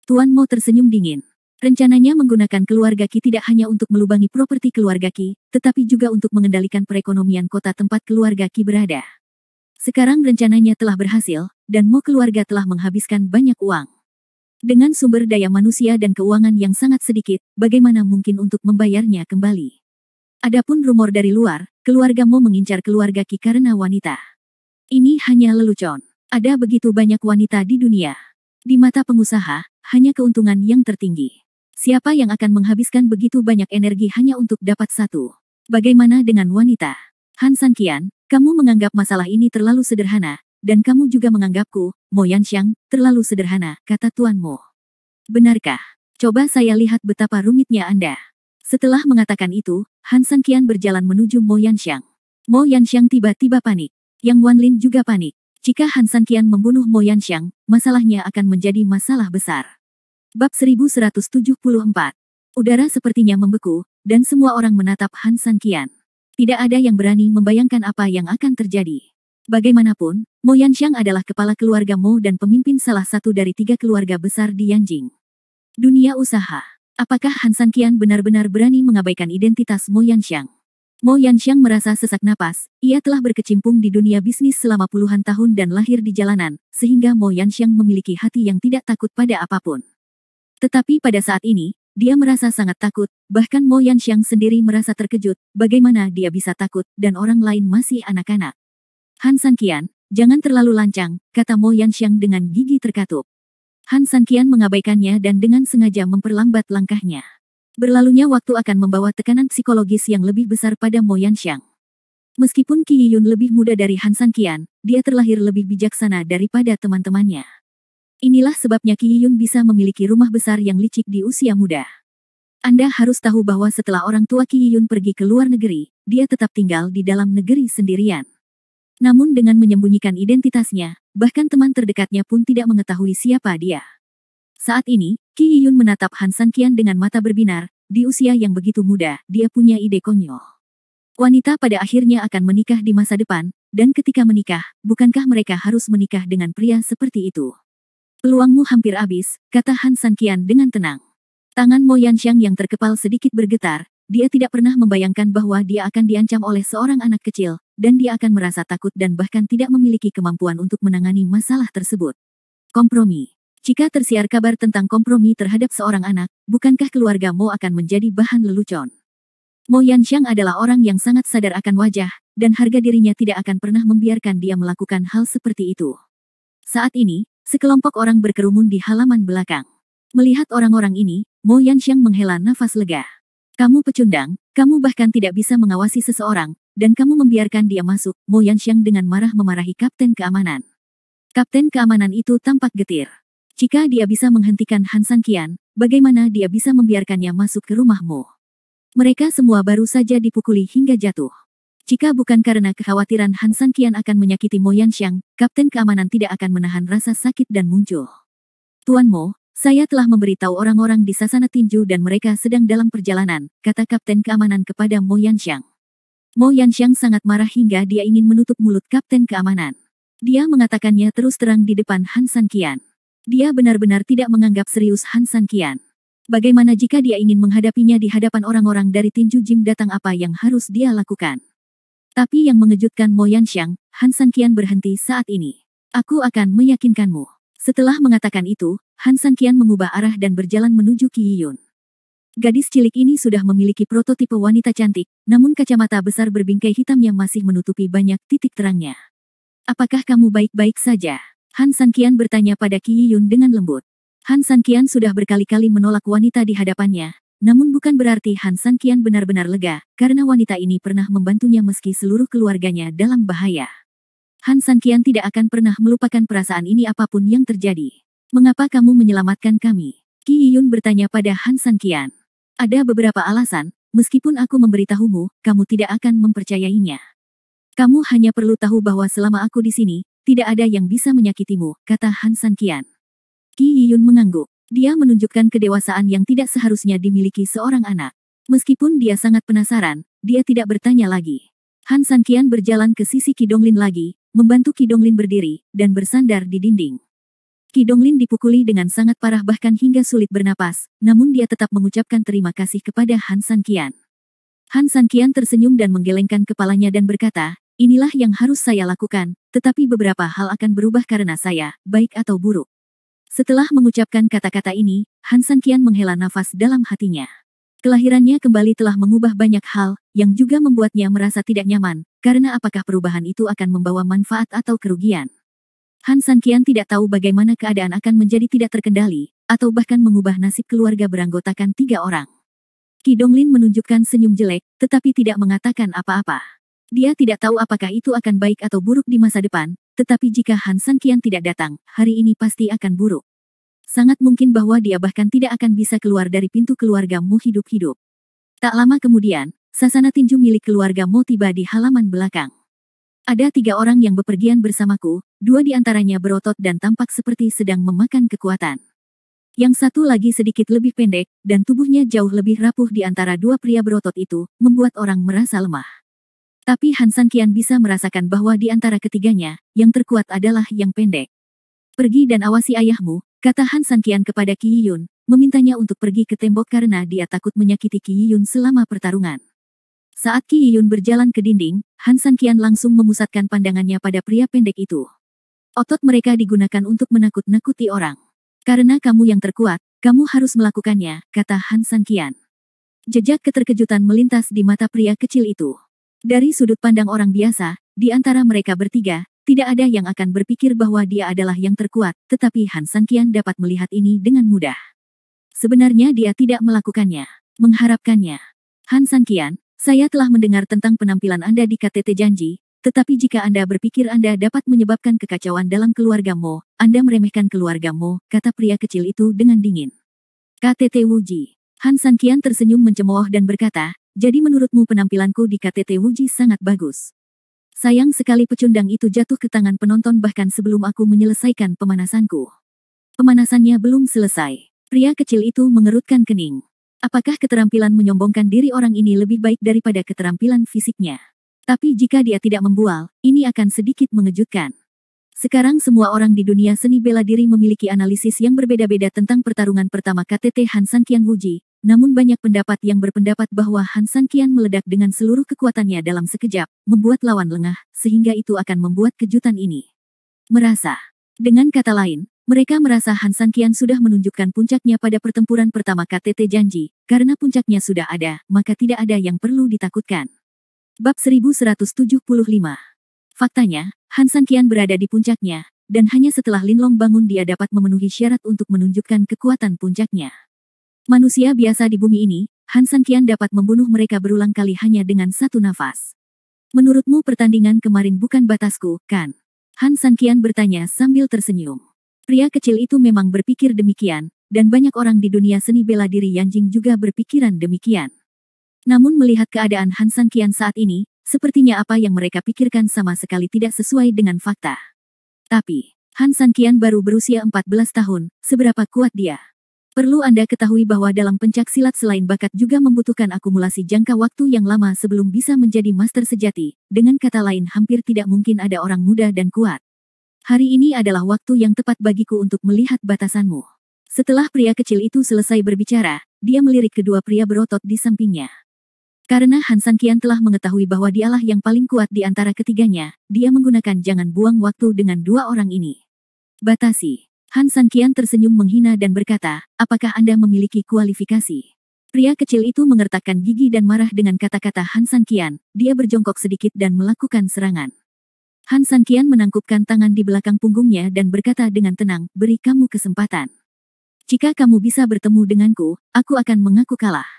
Tuan Mo tersenyum dingin. Rencananya menggunakan keluarga Qi tidak hanya untuk melubangi properti keluarga Qi, tetapi juga untuk mengendalikan perekonomian kota tempat keluarga Qi berada. Sekarang rencananya telah berhasil, dan Mo keluarga telah menghabiskan banyak uang. Dengan sumber daya manusia dan keuangan yang sangat sedikit, bagaimana mungkin untuk membayarnya kembali? Adapun rumor dari luar, keluarga Mo mengincar keluarga Qi karena wanita. Ini hanya lelucon. Ada begitu banyak wanita di dunia. Di mata pengusaha, hanya keuntungan yang tertinggi. Siapa yang akan menghabiskan begitu banyak energi hanya untuk dapat satu? Bagaimana dengan wanita? Han Sanqian, kamu menganggap masalah ini terlalu sederhana, dan kamu juga menganggapku, Mo Yanxiang, terlalu sederhana, kata Tuan Mo. Benarkah? Coba saya lihat betapa rumitnya Anda. Setelah mengatakan itu, Han Sanqian berjalan menuju Mo Yanxiang. Mo Yanxiang tiba-tiba panik. Yang Wanlin juga panik. Jika Han Sanqian membunuh Mo Yanxiang, masalahnya akan menjadi masalah besar. Bab 1174. Udara sepertinya membeku, dan semua orang menatap Han Sanqian. Tidak ada yang berani membayangkan apa yang akan terjadi. Bagaimanapun, Mo Yanxiang adalah kepala keluarga Mo dan pemimpin salah satu dari 3 keluarga besar di Yanjing. Dunia usaha. Apakah Han Sanqian benar-benar berani mengabaikan identitas Mo Yanxiang? Mo Yanxiang merasa sesak napas, ia telah berkecimpung di dunia bisnis selama puluhan tahun dan lahir di jalanan, sehingga Mo Yanxiang memiliki hati yang tidak takut pada apapun. Tetapi pada saat ini, dia merasa sangat takut, bahkan Mo Yanxiang sendiri merasa terkejut, bagaimana dia bisa takut dan orang lain masih anak-anak. Han Sanqian, jangan terlalu lancang, kata Mo Yanxiang dengan gigi terkatup. Han Sanqian mengabaikannya dan dengan sengaja memperlambat langkahnya. Berlalunya waktu akan membawa tekanan psikologis yang lebih besar pada Mo Yanxiang. Meskipun Qi Yiyun lebih muda dari Han Sanqian, dia terlahir lebih bijaksana daripada teman-temannya. Inilah sebabnya Qi Yiyun bisa memiliki rumah besar yang licik di usia muda. Anda harus tahu bahwa setelah orang tua Qi Yiyun pergi ke luar negeri, dia tetap tinggal di dalam negeri sendirian. Namun dengan menyembunyikan identitasnya, bahkan teman terdekatnya pun tidak mengetahui siapa dia. Saat ini, Qi Yiyun menatap Han Sanqian dengan mata berbinar, di usia yang begitu muda, dia punya ide konyol. Wanita pada akhirnya akan menikah di masa depan, dan ketika menikah, bukankah mereka harus menikah dengan pria seperti itu? Peluangmu hampir habis, kata Han Sanqian dengan tenang. Tangan Mo Yanxiang yang terkepal sedikit bergetar, dia tidak pernah membayangkan bahwa dia akan diancam oleh seorang anak kecil, dan dia akan merasa takut dan bahkan tidak memiliki kemampuan untuk menangani masalah tersebut. Kompromi. Jika tersiar kabar tentang kompromi terhadap seorang anak, bukankah keluarga Mo akan menjadi bahan lelucon? Mo Yanxiang adalah orang yang sangat sadar akan wajah, dan harga dirinya tidak akan pernah membiarkan dia melakukan hal seperti itu. Saat ini, sekelompok orang berkerumun di halaman belakang. Melihat orang-orang ini, Mo Yanxiang menghela nafas lega. Kamu pecundang, kamu bahkan tidak bisa mengawasi seseorang, dan kamu membiarkan dia masuk, Mo Yanxiang dengan marah memarahi Kapten Keamanan. Kapten Keamanan itu tampak getir. Jika dia bisa menghentikan Han Sanqian, bagaimana dia bisa membiarkannya masuk ke rumah Mo? Mereka semua baru saja dipukuli hingga jatuh. Jika bukan karena kekhawatiran Han Sanqian akan menyakiti Mo Yanxiang, Kapten Keamanan tidak akan menahan rasa sakit dan muncul. Tuan Mo, saya telah memberitahu orang-orang di Sasana Tinju dan mereka sedang dalam perjalanan, kata Kapten Keamanan kepada Mo Yanxiang. Mo Yanxiang sangat marah hingga dia ingin menutup mulut Kapten Keamanan. Dia mengatakannya terus terang di depan Han Sanqian. Dia benar-benar tidak menganggap serius Han Sanqian. Bagaimana jika dia ingin menghadapinya di hadapan orang-orang dari Tinju Gym datang, apa yang harus dia lakukan? Tapi yang mengejutkan Mo Yanxiang, Han Sanqian berhenti saat ini. Aku akan meyakinkanmu. Setelah mengatakan itu, Han Sanqian mengubah arah dan berjalan menuju Qi Yiyun. Gadis cilik ini sudah memiliki prototipe wanita cantik, namun kacamata besar berbingkai hitamnya masih menutupi banyak titik terangnya. Apakah kamu baik-baik saja? Han Sanqian bertanya pada Qi Yiyun dengan lembut. Han Sanqian sudah berkali-kali menolak wanita di hadapannya, namun bukan berarti Han Sanqian benar-benar lega, karena wanita ini pernah membantunya meski seluruh keluarganya dalam bahaya. Han Sanqian tidak akan pernah melupakan perasaan ini apapun yang terjadi. Mengapa kamu menyelamatkan kami? Qi Yiyun bertanya pada Han Sanqian. Ada beberapa alasan, meskipun aku memberitahumu, kamu tidak akan mempercayainya. Kamu hanya perlu tahu bahwa selama aku di sini, tidak ada yang bisa menyakitimu, kata Han Sanqian. Qi Yiyun mengangguk. Dia menunjukkan kedewasaan yang tidak seharusnya dimiliki seorang anak. Meskipun dia sangat penasaran, dia tidak bertanya lagi. Han Sanqian berjalan ke sisi Qi Donglin lagi, membantu Qi Donglin berdiri, dan bersandar di dinding. Qi Donglin dipukuli dengan sangat parah bahkan hingga sulit bernapas, namun dia tetap mengucapkan terima kasih kepada Han Sanqian. Han Sanqian tersenyum dan menggelengkan kepalanya dan berkata, inilah yang harus saya lakukan, tetapi beberapa hal akan berubah karena saya, baik atau buruk. Setelah mengucapkan kata-kata ini, Han Sanqian menghela nafas dalam hatinya. Kelahirannya kembali telah mengubah banyak hal, yang juga membuatnya merasa tidak nyaman, karena apakah perubahan itu akan membawa manfaat atau kerugian. Han Sanqian tidak tahu bagaimana keadaan akan menjadi tidak terkendali, atau bahkan mengubah nasib keluarga beranggotakan 3 orang. Qi Donglin menunjukkan senyum jelek, tetapi tidak mengatakan apa-apa. Dia tidak tahu apakah itu akan baik atau buruk di masa depan, tetapi jika Han Sanqian tidak datang, hari ini pasti akan buruk. Sangat mungkin bahwa dia bahkan tidak akan bisa keluar dari pintu keluarga Mo hidup-hidup. Tak lama kemudian, sasana tinju milik keluarga Mo tiba di halaman belakang. Ada 3 orang yang bepergian bersamaku, 2 di antaranya berotot dan tampak seperti sedang memakan kekuatan. Yang satu lagi sedikit lebih pendek, dan tubuhnya jauh lebih rapuh di antara 2 pria berotot itu, membuat orang merasa lemah. Tapi Han Sanqian bisa merasakan bahwa di antara ketiganya, yang terkuat adalah yang pendek. Pergi dan awasi ayahmu, kata Han Sanqian kepada Qi Yiyun, memintanya untuk pergi ke tembok karena dia takut menyakiti Qi Yiyun selama pertarungan. Saat Qi Yiyun berjalan ke dinding, Han Sanqian langsung memusatkan pandangannya pada pria pendek itu. Otot mereka digunakan untuk menakut-nakuti orang. Karena kamu yang terkuat, kamu harus melakukannya, kata Han Sanqian. Jejak keterkejutan melintas di mata pria kecil itu. Dari sudut pandang orang biasa, di antara mereka bertiga, tidak ada yang akan berpikir bahwa dia adalah yang terkuat, tetapi Han Sanqian dapat melihat ini dengan mudah. Sebenarnya dia tidak melakukannya, mengharapkannya. Han Sanqian, saya telah mendengar tentang penampilan Anda di KTT Janji, tetapi jika Anda berpikir Anda dapat menyebabkan kekacauan dalam keluarga Mo, Anda meremehkan keluarga Mo, kata pria kecil itu dengan dingin. KTT Wuji. Han Sanqian tersenyum mencemooh dan berkata, jadi menurutmu penampilanku di KTT Wuji sangat bagus. Sayang sekali pecundang itu jatuh ke tangan penonton bahkan sebelum aku menyelesaikan pemanasanku. Pemanasannya belum selesai. Pria kecil itu mengerutkan kening. Apakah keterampilan menyombongkan diri orang ini lebih baik daripada keterampilan fisiknya? Tapi jika dia tidak membual, ini akan sedikit mengejutkan. Sekarang semua orang di dunia seni bela diri memiliki analisis yang berbeda-beda tentang pertarungan pertama KTT Han Sanqian Wuji, namun banyak pendapat yang berpendapat bahwa Han Sanqian meledak dengan seluruh kekuatannya dalam sekejap, membuat lawan lengah, sehingga itu akan membuat kejutan ini. Merasa. Dengan kata lain, mereka merasa Han Sanqian sudah menunjukkan puncaknya pada pertempuran pertama KTT Janji, karena puncaknya sudah ada, maka tidak ada yang perlu ditakutkan. Bab 1175. Faktanya, Han Sanqian berada di puncaknya, dan hanya setelah Linlong bangun dia dapat memenuhi syarat untuk menunjukkan kekuatan puncaknya. Manusia biasa di bumi ini, Han Sanqian dapat membunuh mereka berulang kali hanya dengan satu nafas. Menurutmu pertandingan kemarin bukan batasku, kan? Han Sanqian bertanya sambil tersenyum. Pria kecil itu memang berpikir demikian, dan banyak orang di dunia seni bela diri Yanjing juga berpikiran demikian. Namun melihat keadaan Han Sanqian saat ini, sepertinya apa yang mereka pikirkan sama sekali tidak sesuai dengan fakta. Tapi, Han Sanqian baru berusia 14 tahun, seberapa kuat dia? Perlu Anda ketahui bahwa dalam pencak silat selain bakat juga membutuhkan akumulasi jangka waktu yang lama sebelum bisa menjadi master sejati, dengan kata lain hampir tidak mungkin ada orang muda dan kuat. Hari ini adalah waktu yang tepat bagiku untuk melihat batasanmu. Setelah pria kecil itu selesai berbicara, dia melirik kedua pria berotot di sampingnya. Karena Han Sanqian telah mengetahui bahwa dialah yang paling kuat di antara ketiganya, dia menggunakan jangan buang waktu dengan 2 orang ini. Batasi. Han Sanqian tersenyum menghina dan berkata, apakah Anda memiliki kualifikasi? Pria kecil itu mengertakkan gigi dan marah dengan kata-kata Han Sanqian, dia berjongkok sedikit dan melakukan serangan. Han Sanqian menangkupkan tangan di belakang punggungnya dan berkata dengan tenang, beri kamu kesempatan. Jika kamu bisa bertemu denganku, aku akan mengaku kalah.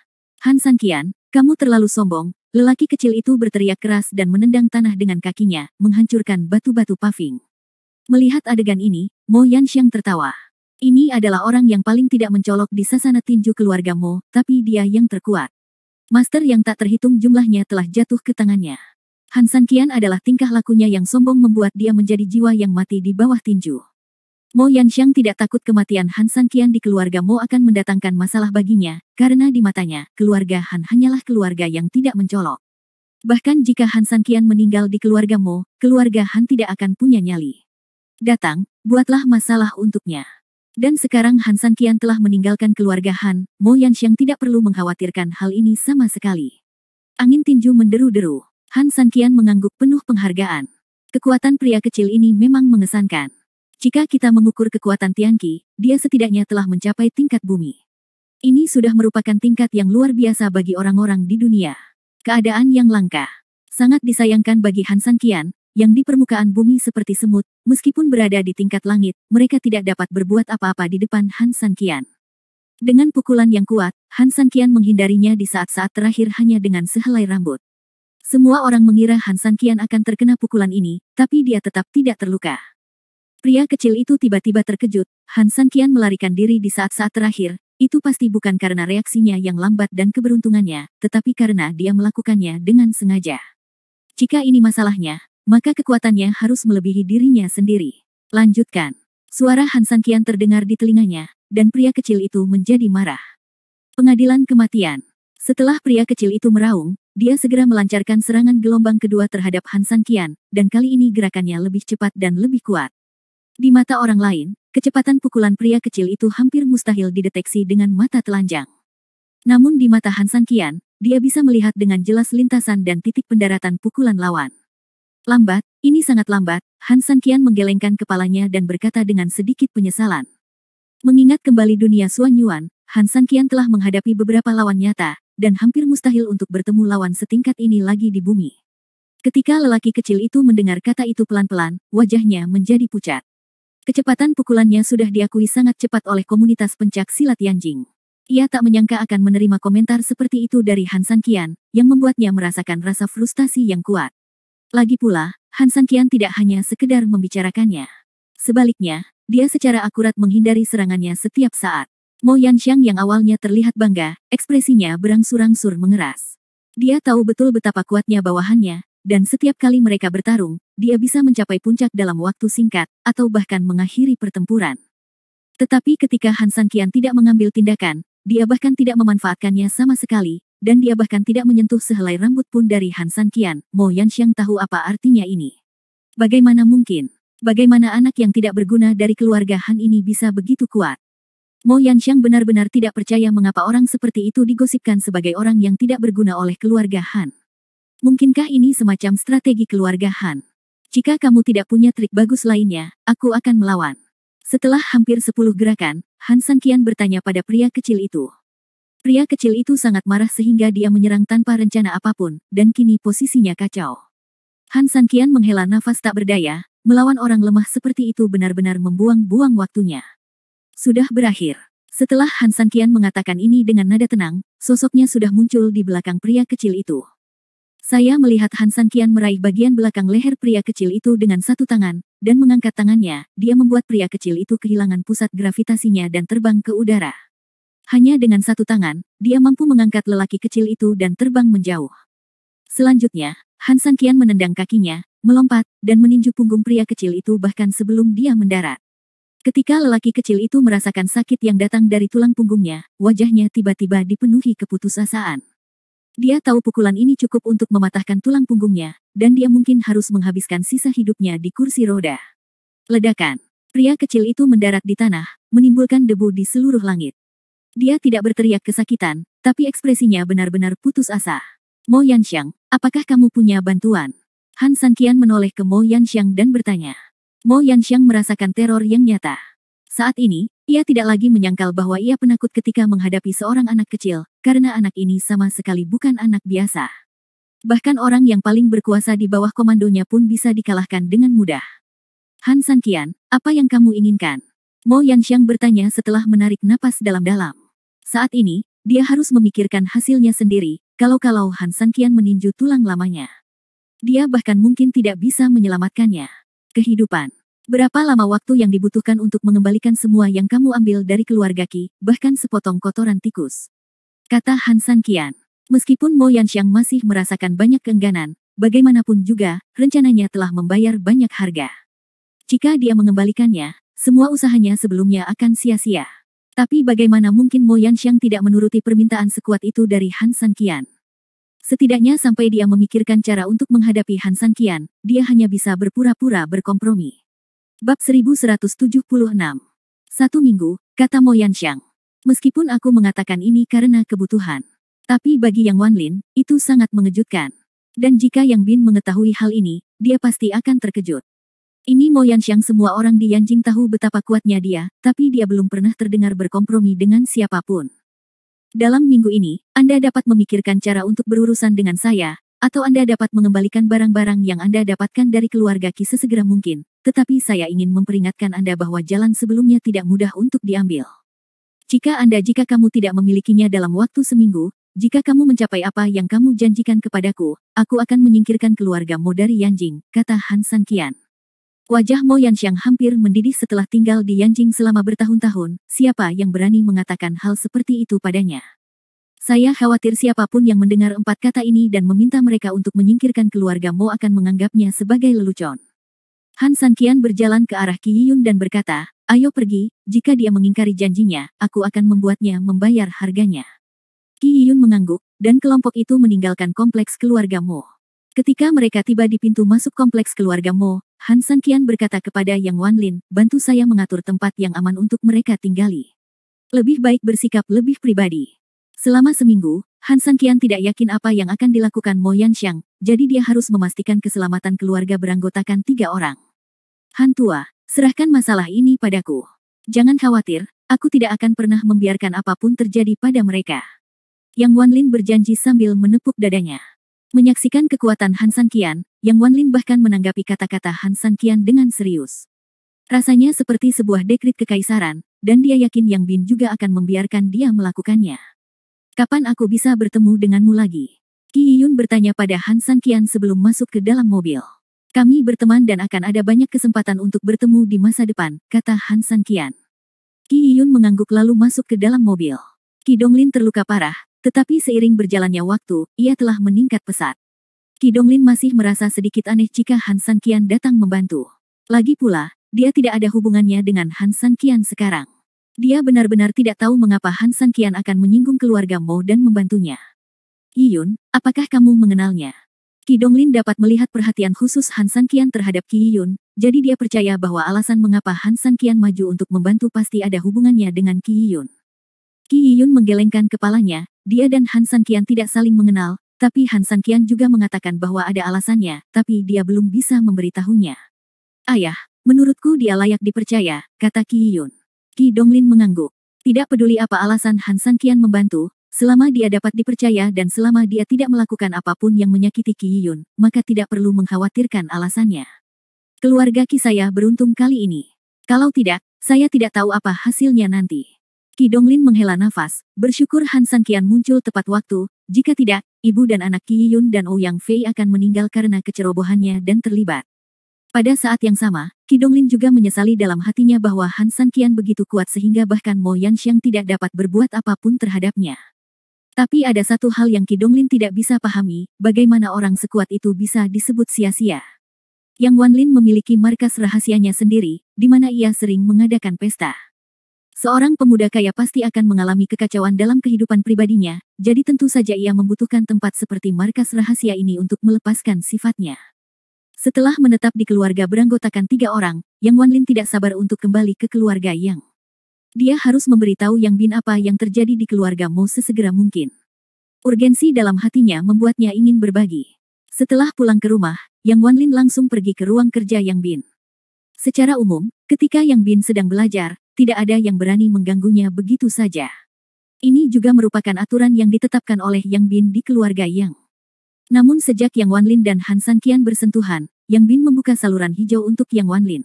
Han Sanqian, kamu terlalu sombong. Lelaki kecil itu berteriak keras dan menendang tanah dengan kakinya, menghancurkan batu-batu paving. Melihat adegan ini, Mo Yanxiang tertawa. Ini adalah orang yang paling tidak mencolok di sasana tinju keluarga Mo, tapi dia yang terkuat. Master yang tak terhitung jumlahnya telah jatuh ke tangannya. Han Sanqian adalah tingkah lakunya yang sombong membuat dia menjadi jiwa yang mati di bawah tinju. Mo Yanxiang tidak takut kematian Han Sanqian di keluarga Mo akan mendatangkan masalah baginya, karena di matanya, keluarga Han hanyalah keluarga yang tidak mencolok. Bahkan jika Han Sanqian meninggal di keluarga Mo, keluarga Han tidak akan punya nyali. Datang, buatlah masalah untuknya. Dan sekarang Han Sanqian telah meninggalkan keluarga Han, Mo Yanxiang tidak perlu mengkhawatirkan hal ini sama sekali. Angin tinju menderu-deru. Han Sanqian mengangguk penuh penghargaan. Kekuatan pria kecil ini memang mengesankan. Jika kita mengukur kekuatan Tianqi, dia setidaknya telah mencapai tingkat bumi. Ini sudah merupakan tingkat yang luar biasa bagi orang-orang di dunia. Keadaan yang langka. Sangat disayangkan bagi Han Sanqian, yang di permukaan bumi seperti semut, meskipun berada di tingkat langit, mereka tidak dapat berbuat apa-apa di depan Han Sanqian. Dengan pukulan yang kuat, Han Sanqian menghindarinya di saat-saat terakhir hanya dengan sehelai rambut. Semua orang mengira Han Sanqian akan terkena pukulan ini, tapi dia tetap tidak terluka. Pria kecil itu tiba-tiba terkejut. Han Sanqian melarikan diri di saat-saat terakhir. Itu pasti bukan karena reaksinya yang lambat dan keberuntungannya, tetapi karena dia melakukannya dengan sengaja. Jika ini masalahnya, maka kekuatannya harus melebihi dirinya sendiri. Lanjutkan. Suara Han Sanqian terdengar di telinganya, dan pria kecil itu menjadi marah. Pengadilan kematian. Setelah pria kecil itu meraung, dia segera melancarkan serangan gelombang kedua terhadap Han Sanqian, dan kali ini gerakannya lebih cepat dan lebih kuat. Di mata orang lain, kecepatan pukulan pria kecil itu hampir mustahil dideteksi dengan mata telanjang. Namun di mata Han Sanqian, dia bisa melihat dengan jelas lintasan dan titik pendaratan pukulan lawan. Lambat, ini sangat lambat, Han Sanqian menggelengkan kepalanya dan berkata dengan sedikit penyesalan. Mengingat kembali dunia Xuan Yuan, Han Sanqian telah menghadapi beberapa lawan nyata, dan hampir mustahil untuk bertemu lawan setingkat ini lagi di bumi. Ketika lelaki kecil itu mendengar kata itu pelan-pelan, wajahnya menjadi pucat. Kecepatan pukulannya sudah diakui sangat cepat oleh komunitas pencak silat Yanjing. Ia tak menyangka akan menerima komentar seperti itu dari Han Sanqian, yang membuatnya merasakan rasa frustasi yang kuat. Lagi pula, Han Sanqian tidak hanya sekedar membicarakannya. Sebaliknya, dia secara akurat menghindari serangannya setiap saat. Mo Yanxiang yang awalnya terlihat bangga, ekspresinya berangsur-angsur mengeras. Dia tahu betul betapa kuatnya bawahannya, dan setiap kali mereka bertarung, dia bisa mencapai puncak dalam waktu singkat, atau bahkan mengakhiri pertempuran. Tetapi ketika Han Sanqian tidak mengambil tindakan, dia bahkan tidak memanfaatkannya sama sekali, dan dia bahkan tidak menyentuh sehelai rambut pun dari Han Sanqian. Mo Yanxiang tahu apa artinya ini. Bagaimana mungkin? Bagaimana anak yang tidak berguna dari keluarga Han ini bisa begitu kuat? Mo Yanxiang benar-benar tidak percaya mengapa orang seperti itu digosipkan sebagai orang yang tidak berguna oleh keluarga Han. Mungkinkah ini semacam strategi keluarga Han? Jika kamu tidak punya trik bagus lainnya, aku akan melawan. Setelah hampir 10 gerakan, Han Sanqian bertanya pada pria kecil itu. Pria kecil itu sangat marah sehingga dia menyerang tanpa rencana apapun, dan kini posisinya kacau. Han Sanqian menghela nafas tak berdaya, melawan orang lemah seperti itu benar-benar membuang-buang waktunya. Sudah berakhir. Setelah Han Sanqian mengatakan ini dengan nada tenang, sosoknya sudah muncul di belakang pria kecil itu. Saya melihat Han Sanqian meraih bagian belakang leher pria kecil itu dengan satu tangan, dan mengangkat tangannya, dia membuat pria kecil itu kehilangan pusat gravitasinya dan terbang ke udara. Hanya dengan satu tangan, dia mampu mengangkat lelaki kecil itu dan terbang menjauh. Selanjutnya, Han Sanqian menendang kakinya, melompat, dan meninju punggung pria kecil itu bahkan sebelum dia mendarat. Ketika lelaki kecil itu merasakan sakit yang datang dari tulang punggungnya, wajahnya tiba-tiba dipenuhi keputusasaan. Dia tahu pukulan ini cukup untuk mematahkan tulang punggungnya, dan dia mungkin harus menghabiskan sisa hidupnya di kursi roda. Ledakan. Pria kecil itu mendarat di tanah, menimbulkan debu di seluruh langit. Dia tidak berteriak kesakitan, tapi ekspresinya benar-benar putus asa. Mo Yanxiang, apakah kamu punya bantuan? Han Sanqian menoleh ke Mo Yanxiang dan bertanya. Mo Yanxiang merasakan teror yang nyata. Saat ini, ia tidak lagi menyangkal bahwa ia penakut ketika menghadapi seorang anak kecil, karena anak ini sama sekali bukan anak biasa. Bahkan orang yang paling berkuasa di bawah komandonya pun bisa dikalahkan dengan mudah. Han Sanqian, apa yang kamu inginkan? Mo Yanxiang bertanya setelah menarik napas dalam-dalam. Saat ini, dia harus memikirkan hasilnya sendiri, kalau-kalau Han Sanqian meninju tulang lamanya. Dia bahkan mungkin tidak bisa menyelamatkannya. Kehidupan. Berapa lama waktu yang dibutuhkan untuk mengembalikan semua yang kamu ambil dari keluarga Qi, bahkan sepotong kotoran tikus? Kata Han Sanqian. Meskipun Mo Yanxiang masih merasakan banyak keengganan, bagaimanapun juga, rencananya telah membayar banyak harga. Jika dia mengembalikannya, semua usahanya sebelumnya akan sia-sia. Tapi bagaimana mungkin Mo Yanxiang tidak menuruti permintaan sekuat itu dari Han Sanqian? Setidaknya sampai dia memikirkan cara untuk menghadapi Han Sanqian, dia hanya bisa berpura-pura berkompromi. Bab 1176. Satu minggu, kata Mo Yanxiang. Meskipun aku mengatakan ini karena kebutuhan. Tapi bagi Yang Wanlin, itu sangat mengejutkan. Dan jika Yang Bin mengetahui hal ini, dia pasti akan terkejut. Ini Mo Yanxiang, semua orang di Yanjing tahu betapa kuatnya dia, tapi dia belum pernah terdengar berkompromi dengan siapapun. Dalam minggu ini, Anda dapat memikirkan cara untuk berurusan dengan saya, atau Anda dapat mengembalikan barang-barang yang Anda dapatkan dari keluarga Qi sesegera mungkin, tetapi saya ingin memperingatkan Anda bahwa jalan sebelumnya tidak mudah untuk diambil. Jika kamu tidak memilikinya dalam waktu seminggu, jika kamu mencapai apa yang kamu janjikan kepadaku, aku akan menyingkirkan keluarga Mo dari Yanjing, kata Han Sanqian. Wajah Mo Yanxiang hampir mendidih setelah tinggal di Yanjing selama bertahun-tahun, siapa yang berani mengatakan hal seperti itu padanya? Saya khawatir siapapun yang mendengar 4 kata ini dan meminta mereka untuk menyingkirkan keluarga Mo akan menganggapnya sebagai lelucon. Han Sanqian berjalan ke arah Qi Yiyun dan berkata, ayo pergi, jika dia mengingkari janjinya, aku akan membuatnya membayar harganya. Qi Yiyun mengangguk, dan kelompok itu meninggalkan kompleks keluarga Mo. Ketika mereka tiba di pintu masuk kompleks keluarga Mo, Han Sanqian berkata kepada Yang Wanlin, bantu saya mengatur tempat yang aman untuk mereka tinggali. Lebih baik bersikap lebih pribadi. Selama seminggu, Han Sanqian tidak yakin apa yang akan dilakukan Mo Yanxiang, jadi dia harus memastikan keselamatan keluarga beranggotakan 3 orang. Han tua, serahkan masalah ini padaku. Jangan khawatir, aku tidak akan pernah membiarkan apapun terjadi pada mereka. Yang Wanlin berjanji sambil menepuk dadanya. Menyaksikan kekuatan Han Sanqian, Yang Wanlin bahkan menanggapi kata-kata Han Sanqian dengan serius. Rasanya seperti sebuah dekrit kekaisaran, dan dia yakin Yang Bin juga akan membiarkan dia melakukannya. Kapan aku bisa bertemu denganmu lagi? Qi Yiyun bertanya pada Han Sanqian sebelum masuk ke dalam mobil. Kami berteman dan akan ada banyak kesempatan untuk bertemu di masa depan, kata Han Sanqian. Qi Yiyun mengangguk lalu masuk ke dalam mobil. Qi Donglin terluka parah, tetapi seiring berjalannya waktu, ia telah meningkat pesat. Qi Donglin masih merasa sedikit aneh jika Han Sanqian datang membantu. Lagi pula, dia tidak ada hubungannya dengan Han Sanqian sekarang. Dia benar-benar tidak tahu mengapa Han Sanqian akan menyinggung keluarga Mo dan membantunya. Yiyun, apakah kamu mengenalnya? Qi Donglin dapat melihat perhatian khusus Han Sanqian terhadap Qi Yiyun, jadi dia percaya bahwa alasan mengapa Han Sanqian maju untuk membantu pasti ada hubungannya dengan Qi Yiyun. Qi Yiyun menggelengkan kepalanya, dia dan Han Sanqian tidak saling mengenal, tapi Han Sanqian juga mengatakan bahwa ada alasannya, tapi dia belum bisa memberitahunya. Ayah, menurutku dia layak dipercaya, kata Qi Yiyun. Qi Donglin mengangguk. Tidak peduli apa alasan Han Sanqian membantu, selama dia dapat dipercaya dan selama dia tidak melakukan apapun yang menyakiti Qi Yiyun, maka tidak perlu mengkhawatirkan alasannya. Keluarga Qi saya beruntung kali ini. Kalau tidak, saya tidak tahu apa hasilnya nanti. Qi Donglin menghela nafas, bersyukur Han Sanqian muncul tepat waktu, jika tidak, ibu dan anak Qi Yiyun dan Ouyang Fei akan meninggal karena kecerobohannya dan terlibat. Pada saat yang sama, Qi Donglin juga menyesali dalam hatinya bahwa Han Sanqian begitu kuat sehingga bahkan Mo Yanxiang tidak dapat berbuat apapun terhadapnya. Tapi ada satu hal yang Qi Donglin tidak bisa pahami, bagaimana orang sekuat itu bisa disebut sia-sia. Yang Wanlin memiliki markas rahasianya sendiri, di mana ia sering mengadakan pesta. Seorang pemuda kaya pasti akan mengalami kekacauan dalam kehidupan pribadinya, jadi tentu saja ia membutuhkan tempat seperti markas rahasia ini untuk melepaskan sifatnya. Setelah menetap di keluarga beranggotakan 3 orang, Yang Wanlin tidak sabar untuk kembali ke keluarga Yang. Dia harus memberitahu Yang Bin apa yang terjadi di keluarga Mo sesegera mungkin. Urgensi dalam hatinya membuatnya ingin berbagi. Setelah pulang ke rumah, Yang Wanlin langsung pergi ke ruang kerja Yang Bin. Secara umum, ketika Yang Bin sedang belajar, tidak ada yang berani mengganggunya begitu saja. Ini juga merupakan aturan yang ditetapkan oleh Yang Bin di keluarga Yang. Namun sejak Yang Wanlin dan Han Sanqian bersentuhan, Yang Bin membuka saluran hijau untuk Yang Wanlin.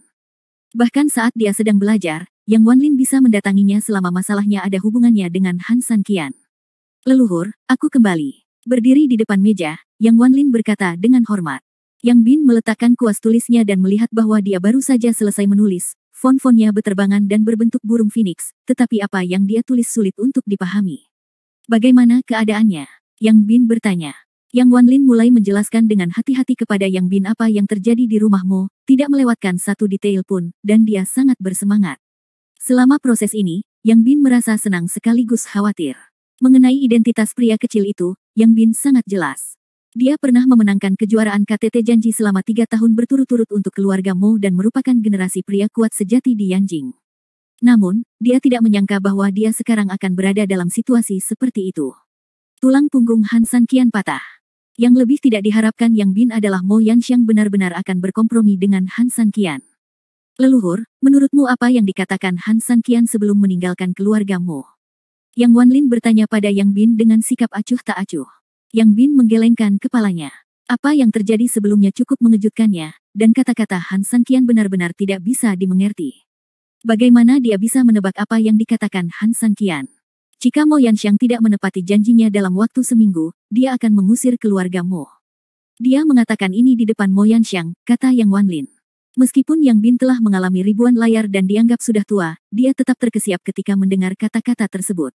Bahkan saat dia sedang belajar, Yang Wanlin bisa mendatanginya selama masalahnya ada hubungannya dengan Han Sanqian. Leluhur, aku kembali. Berdiri di depan meja, Yang Wanlin berkata dengan hormat. Yang Bin meletakkan kuas tulisnya dan melihat bahwa dia baru saja selesai menulis. Font-fontnya beterbangan dan berbentuk burung phoenix, tetapi apa yang dia tulis sulit untuk dipahami. Bagaimana keadaannya? Yang Bin bertanya. Yang Wanlin mulai menjelaskan dengan hati-hati kepada Yang Bin apa yang terjadi di rumahmu, tidak melewatkan satu detail pun, dan dia sangat bersemangat. Selama proses ini, Yang Bin merasa senang sekaligus khawatir. Mengenai identitas pria kecil itu, Yang Bin sangat jelas. Dia pernah memenangkan kejuaraan KTT Janji selama 3 tahun berturut-turut untuk keluarga Mo dan merupakan generasi pria kuat sejati di Yanjing. Namun, dia tidak menyangka bahwa dia sekarang akan berada dalam situasi seperti itu. Tulang punggung Han Sanqian patah. Yang lebih tidak diharapkan Yang Bin adalah Mo Yanxiang benar-benar akan berkompromi dengan Han Sanqian. Leluhur, menurutmu apa yang dikatakan Han Sanqian sebelum meninggalkan keluarga Mo? Yang Wanlin bertanya pada Yang Bin dengan sikap acuh tak acuh. Yang Bin menggelengkan kepalanya. Apa yang terjadi sebelumnya cukup mengejutkannya, dan kata-kata Han Sanqian benar-benar tidak bisa dimengerti. Bagaimana dia bisa menebak apa yang dikatakan Han Sanqian? Jika Mo Yanxiang tidak menepati janjinya dalam waktu seminggu, dia akan mengusir keluarga Mo. Dia mengatakan ini di depan Mo Yanxiang, kata Yang Wanlin. Meskipun Yang Bin telah mengalami ribuan layar dan dianggap sudah tua, dia tetap terkesiap ketika mendengar kata-kata tersebut.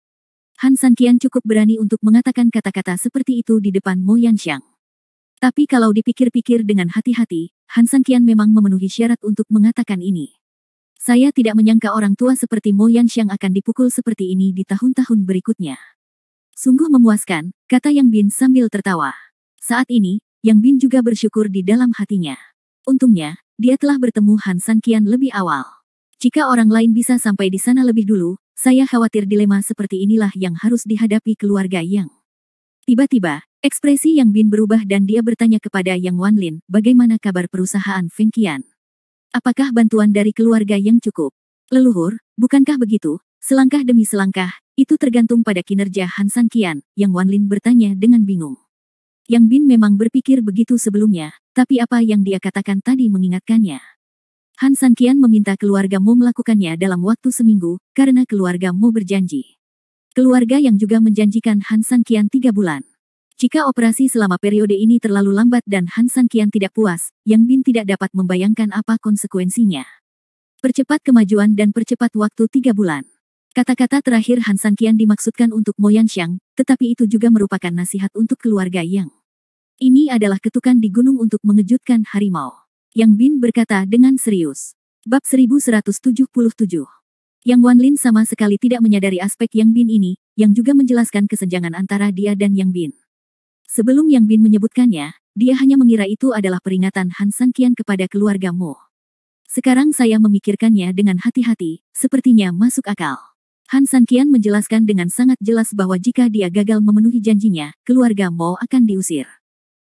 Han Sanqian cukup berani untuk mengatakan kata-kata seperti itu di depan Mo Yanxiang. Tapi kalau dipikir-pikir dengan hati-hati, Han Sanqian memang memenuhi syarat untuk mengatakan ini. Saya tidak menyangka orang tua seperti Mo Yanxiang akan dipukul seperti ini di tahun-tahun berikutnya. Sungguh memuaskan, kata Yang Bin sambil tertawa. Saat ini, Yang Bin juga bersyukur di dalam hatinya. Untungnya, dia telah bertemu Han Sanqian lebih awal. Jika orang lain bisa sampai di sana lebih dulu, saya khawatir dilema seperti inilah yang harus dihadapi keluarga Yang. Tiba-tiba, ekspresi Yang Bin berubah dan dia bertanya kepada Yang Wanlin, bagaimana kabar perusahaan Feng Qian? Apakah bantuan dari keluarga Yang cukup? Leluhur, bukankah begitu? Selangkah demi selangkah, itu tergantung pada kinerja Han Sanqian, Yang Wanlin bertanya dengan bingung. Yang Bin memang berpikir begitu sebelumnya, tapi apa yang dia katakan tadi mengingatkannya. Han Sanqian meminta keluarga Mo melakukannya dalam waktu seminggu, karena keluarga Mo berjanji. Keluarga Yang juga menjanjikan Han Sanqian 3 bulan. Jika operasi selama periode ini terlalu lambat dan Han Sanqian tidak puas, Yang Bin tidak dapat membayangkan apa konsekuensinya. Percepat kemajuan dan percepat waktu 3 bulan. Kata-kata terakhir Han Sanqian dimaksudkan untuk Mo Yanxiang, tetapi itu juga merupakan nasihat untuk keluarga Yang. Ini adalah ketukan di gunung untuk mengejutkan harimau. Yang Bin berkata dengan serius. Bab 1177. Yang Wanlin sama sekali tidak menyadari aspek Yang Bin ini, yang juga menjelaskan kesenjangan antara dia dan Yang Bin. Sebelum Yang Bin menyebutkannya, dia hanya mengira itu adalah peringatan Han Sanqian kepada keluarga Mo. Sekarang saya memikirkannya dengan hati-hati, sepertinya masuk akal. Han Sanqian menjelaskan dengan sangat jelas bahwa jika dia gagal memenuhi janjinya, keluarga Mo akan diusir.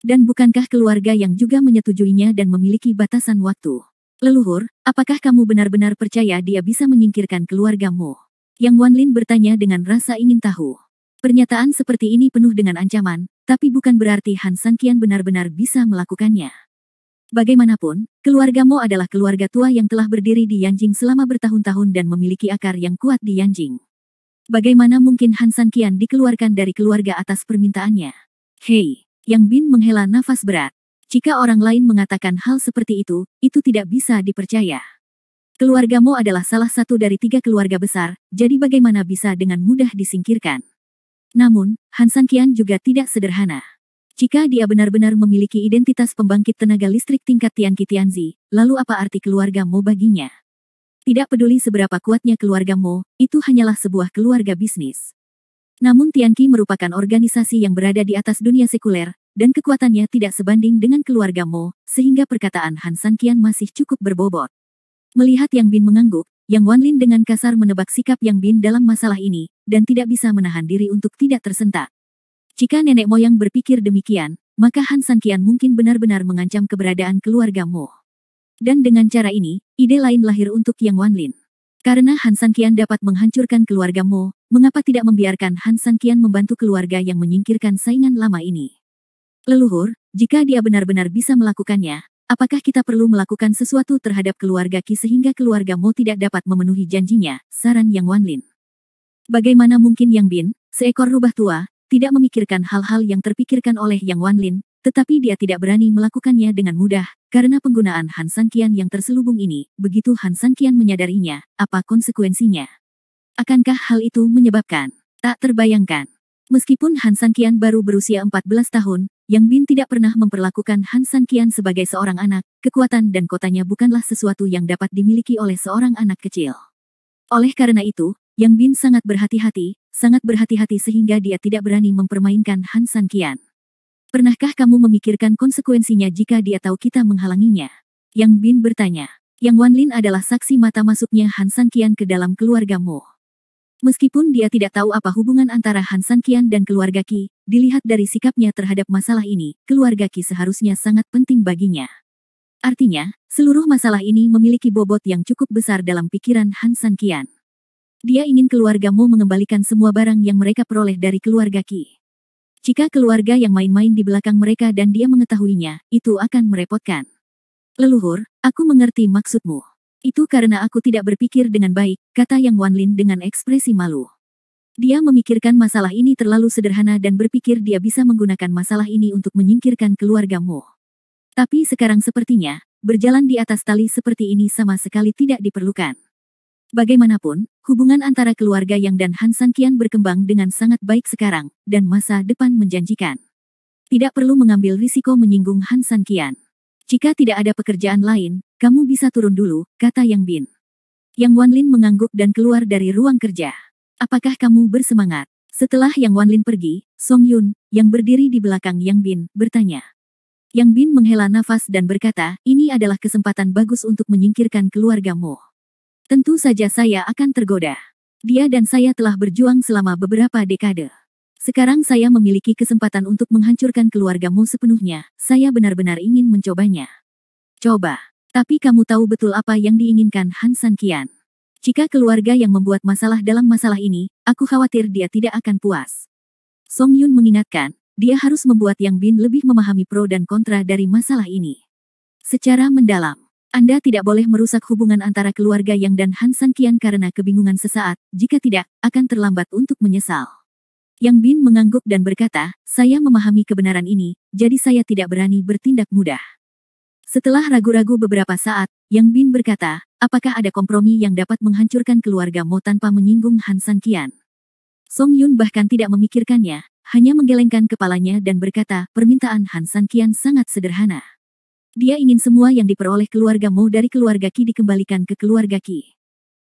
Dan bukankah keluarga Yang juga menyetujuinya dan memiliki batasan waktu? Leluhur, apakah kamu benar-benar percaya dia bisa menyingkirkan keluarga Mo? Yang Wanlin bertanya dengan rasa ingin tahu. Pernyataan seperti ini penuh dengan ancaman, tapi bukan berarti Han Sanqian benar-benar bisa melakukannya. Bagaimanapun, keluarga Mo adalah keluarga tua yang telah berdiri di Yanjing selama bertahun-tahun dan memiliki akar yang kuat di Yanjing. Bagaimana mungkin Han Sanqian dikeluarkan dari keluarga atas permintaannya? Hei, Yang Bin menghela nafas berat. Jika orang lain mengatakan hal seperti itu tidak bisa dipercaya. Keluarga Mo adalah salah satu dari 3 keluarga besar, jadi bagaimana bisa dengan mudah disingkirkan? Namun, Han Sanqian juga tidak sederhana. Jika dia benar-benar memiliki identitas pembangkit tenaga listrik tingkat Tianqi Tianzi, lalu apa arti keluarga Mo baginya? Tidak peduli seberapa kuatnya keluarga Mo, itu hanyalah sebuah keluarga bisnis. Namun Tianqi merupakan organisasi yang berada di atas dunia sekuler, dan kekuatannya tidak sebanding dengan keluarga Mo, sehingga perkataan Han Sanqian masih cukup berbobot. Melihat Yang Bin mengangguk, Yang Wanlin dengan kasar menebak sikap Yang Bin dalam masalah ini, dan tidak bisa menahan diri untuk tidak tersentak. Jika nenek moyang berpikir demikian, maka Han Sanqian mungkin benar-benar mengancam keberadaan keluarga Mo. Dan dengan cara ini, ide lain lahir untuk Yang Wanlin. Karena Han Sanqian dapat menghancurkan keluarga Mo, mengapa tidak membiarkan Han Sanqian membantu keluarga yang menyingkirkan saingan lama ini? Leluhur, jika dia benar-benar bisa melakukannya, apakah kita perlu melakukan sesuatu terhadap keluarga Qi sehingga keluarga Mo tidak dapat memenuhi janjinya, saran Yang Wanlin. Bagaimana mungkin Yang Bin, seekor rubah tua, tidak memikirkan hal-hal yang terpikirkan oleh Yang Wanlin, tetapi dia tidak berani melakukannya dengan mudah, karena penggunaan Han Sanqian yang terselubung ini. Begitu Han Sanqian menyadarinya, apa konsekuensinya? Akankah hal itu menyebabkan tak terbayangkan? Meskipun Han Sanqian baru berusia 14 tahun, Yang Bin tidak pernah memperlakukan Han Sanqian sebagai seorang anak, kekuatan dan kotanya bukanlah sesuatu yang dapat dimiliki oleh seorang anak kecil. Oleh karena itu, Yang Bin sangat berhati-hati sehingga dia tidak berani mempermainkan Han Sanqian. Pernahkah kamu memikirkan konsekuensinya jika dia tahu kita menghalanginya? Yang Bin bertanya. Yang Wanlin adalah saksi mata masuknya Han Sanqian ke dalam keluarga Mo. Meskipun dia tidak tahu apa hubungan antara Han Sanqian dan keluarga Qi, dilihat dari sikapnya terhadap masalah ini, keluarga Qi seharusnya sangat penting baginya. Artinya, seluruh masalah ini memiliki bobot yang cukup besar dalam pikiran Han Sanqian. Dia ingin keluarga Mo mengembalikan semua barang yang mereka peroleh dari keluarga Qi. Jika keluarga yang main-main di belakang mereka dan dia mengetahuinya, itu akan merepotkan. Leluhur, aku mengerti maksudmu. Itu karena aku tidak berpikir dengan baik, kata Yang Wanlin dengan ekspresi malu. Dia memikirkan masalah ini terlalu sederhana dan berpikir dia bisa menggunakan masalah ini untuk menyingkirkan keluarga Mo. Tapi sekarang sepertinya, berjalan di atas tali seperti ini sama sekali tidak diperlukan. Bagaimanapun, hubungan antara keluarga Yang dan Han Sanqian berkembang dengan sangat baik sekarang, dan masa depan menjanjikan. Tidak perlu mengambil risiko menyinggung Han Sanqian. Jika tidak ada pekerjaan lain, kamu bisa turun dulu, kata Yang Bin. Yang Wanlin mengangguk dan keluar dari ruang kerja. Apakah kamu bersemangat? Setelah Yang Wanlin pergi, Song Yun, yang berdiri di belakang Yang Bin, bertanya. Yang Bin menghela nafas dan berkata, ini adalah kesempatan bagus untuk menyingkirkan keluarga Mo. Tentu saja saya akan tergoda. Dia dan saya telah berjuang selama beberapa dekade. Sekarang saya memiliki kesempatan untuk menghancurkan keluarga Mo sepenuhnya, saya benar-benar ingin mencobanya. Coba. Tapi kamu tahu betul apa yang diinginkan Han Sanqian. Jika keluarga yang membuat masalah dalam masalah ini, aku khawatir dia tidak akan puas. Song Yun mengingatkan, dia harus membuat Yang Bin lebih memahami pro dan kontra dari masalah ini. Secara mendalam. Anda tidak boleh merusak hubungan antara keluarga Yang dan Han Sanqian karena kebingungan sesaat, jika tidak, akan terlambat untuk menyesal. Yang Bin mengangguk dan berkata, saya memahami kebenaran ini, jadi saya tidak berani bertindak mudah. Setelah ragu-ragu beberapa saat, Yang Bin berkata, apakah ada kompromi yang dapat menghancurkan keluarga Mo tanpa menyinggung Han Sanqian? Song Yun bahkan tidak memikirkannya, hanya menggelengkan kepalanya dan berkata, permintaan Han Sanqian sangat sederhana. Dia ingin semua yang diperoleh keluarga Mo dari keluarga Qi dikembalikan ke keluarga Qi.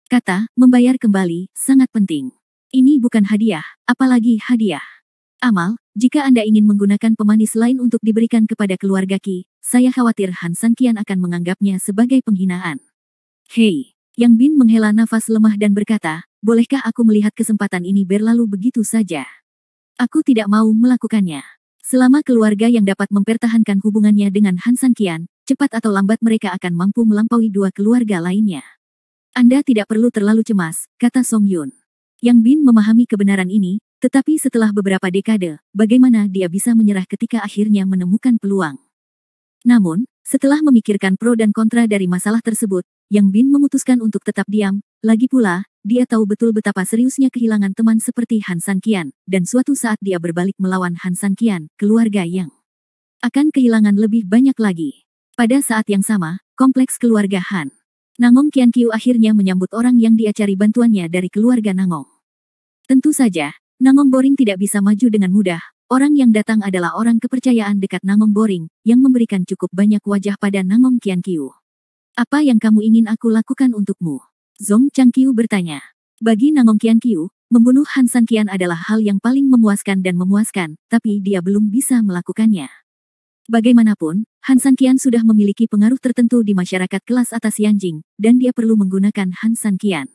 Kata, membayar kembali, sangat penting. Ini bukan hadiah, apalagi hadiah. Amal, jika Anda ingin menggunakan pemanis lain untuk diberikan kepada keluarga Qi, saya khawatir Han Sanqian akan menganggapnya sebagai penghinaan. Hei, Yang Bin menghela nafas lemah dan berkata, bolehkah aku melihat kesempatan ini berlalu begitu saja? Aku tidak mau melakukannya. Selama keluarga yang dapat mempertahankan hubungannya dengan Han Sanqian, cepat atau lambat mereka akan mampu melampaui dua keluarga lainnya. Anda tidak perlu terlalu cemas, kata Song Yun. Yang Bin memahami kebenaran ini, tetapi setelah beberapa dekade, bagaimana dia bisa menyerah ketika akhirnya menemukan peluang. Namun, setelah memikirkan pro dan kontra dari masalah tersebut, Yang Bin memutuskan untuk tetap diam, lagi pula, dia tahu betul betapa seriusnya kehilangan teman seperti Han Sanqian, dan suatu saat dia berbalik melawan Han Sanqian, keluarga Yang akan kehilangan lebih banyak lagi. Pada saat yang sama, kompleks keluarga Han Nangong Qianqiu akhirnya menyambut orang yang dia cari bantuannya dari keluarga Nangong. Tentu saja, Nangong Boring tidak bisa maju dengan mudah. Orang yang datang adalah orang kepercayaan dekat Nangong Boring, yang memberikan cukup banyak wajah pada Nangong Qianqiu. Apa yang kamu ingin aku lakukan untukmu? Zong Changqiu bertanya. Bagi Nangong Qianqiu, membunuh Han Sanqian adalah hal yang paling memuaskan dan memuaskan, tapi dia belum bisa melakukannya. Bagaimanapun, Han Sanqian sudah memiliki pengaruh tertentu di masyarakat kelas atas Yanjing, dan dia perlu menggunakan Han Sanqian.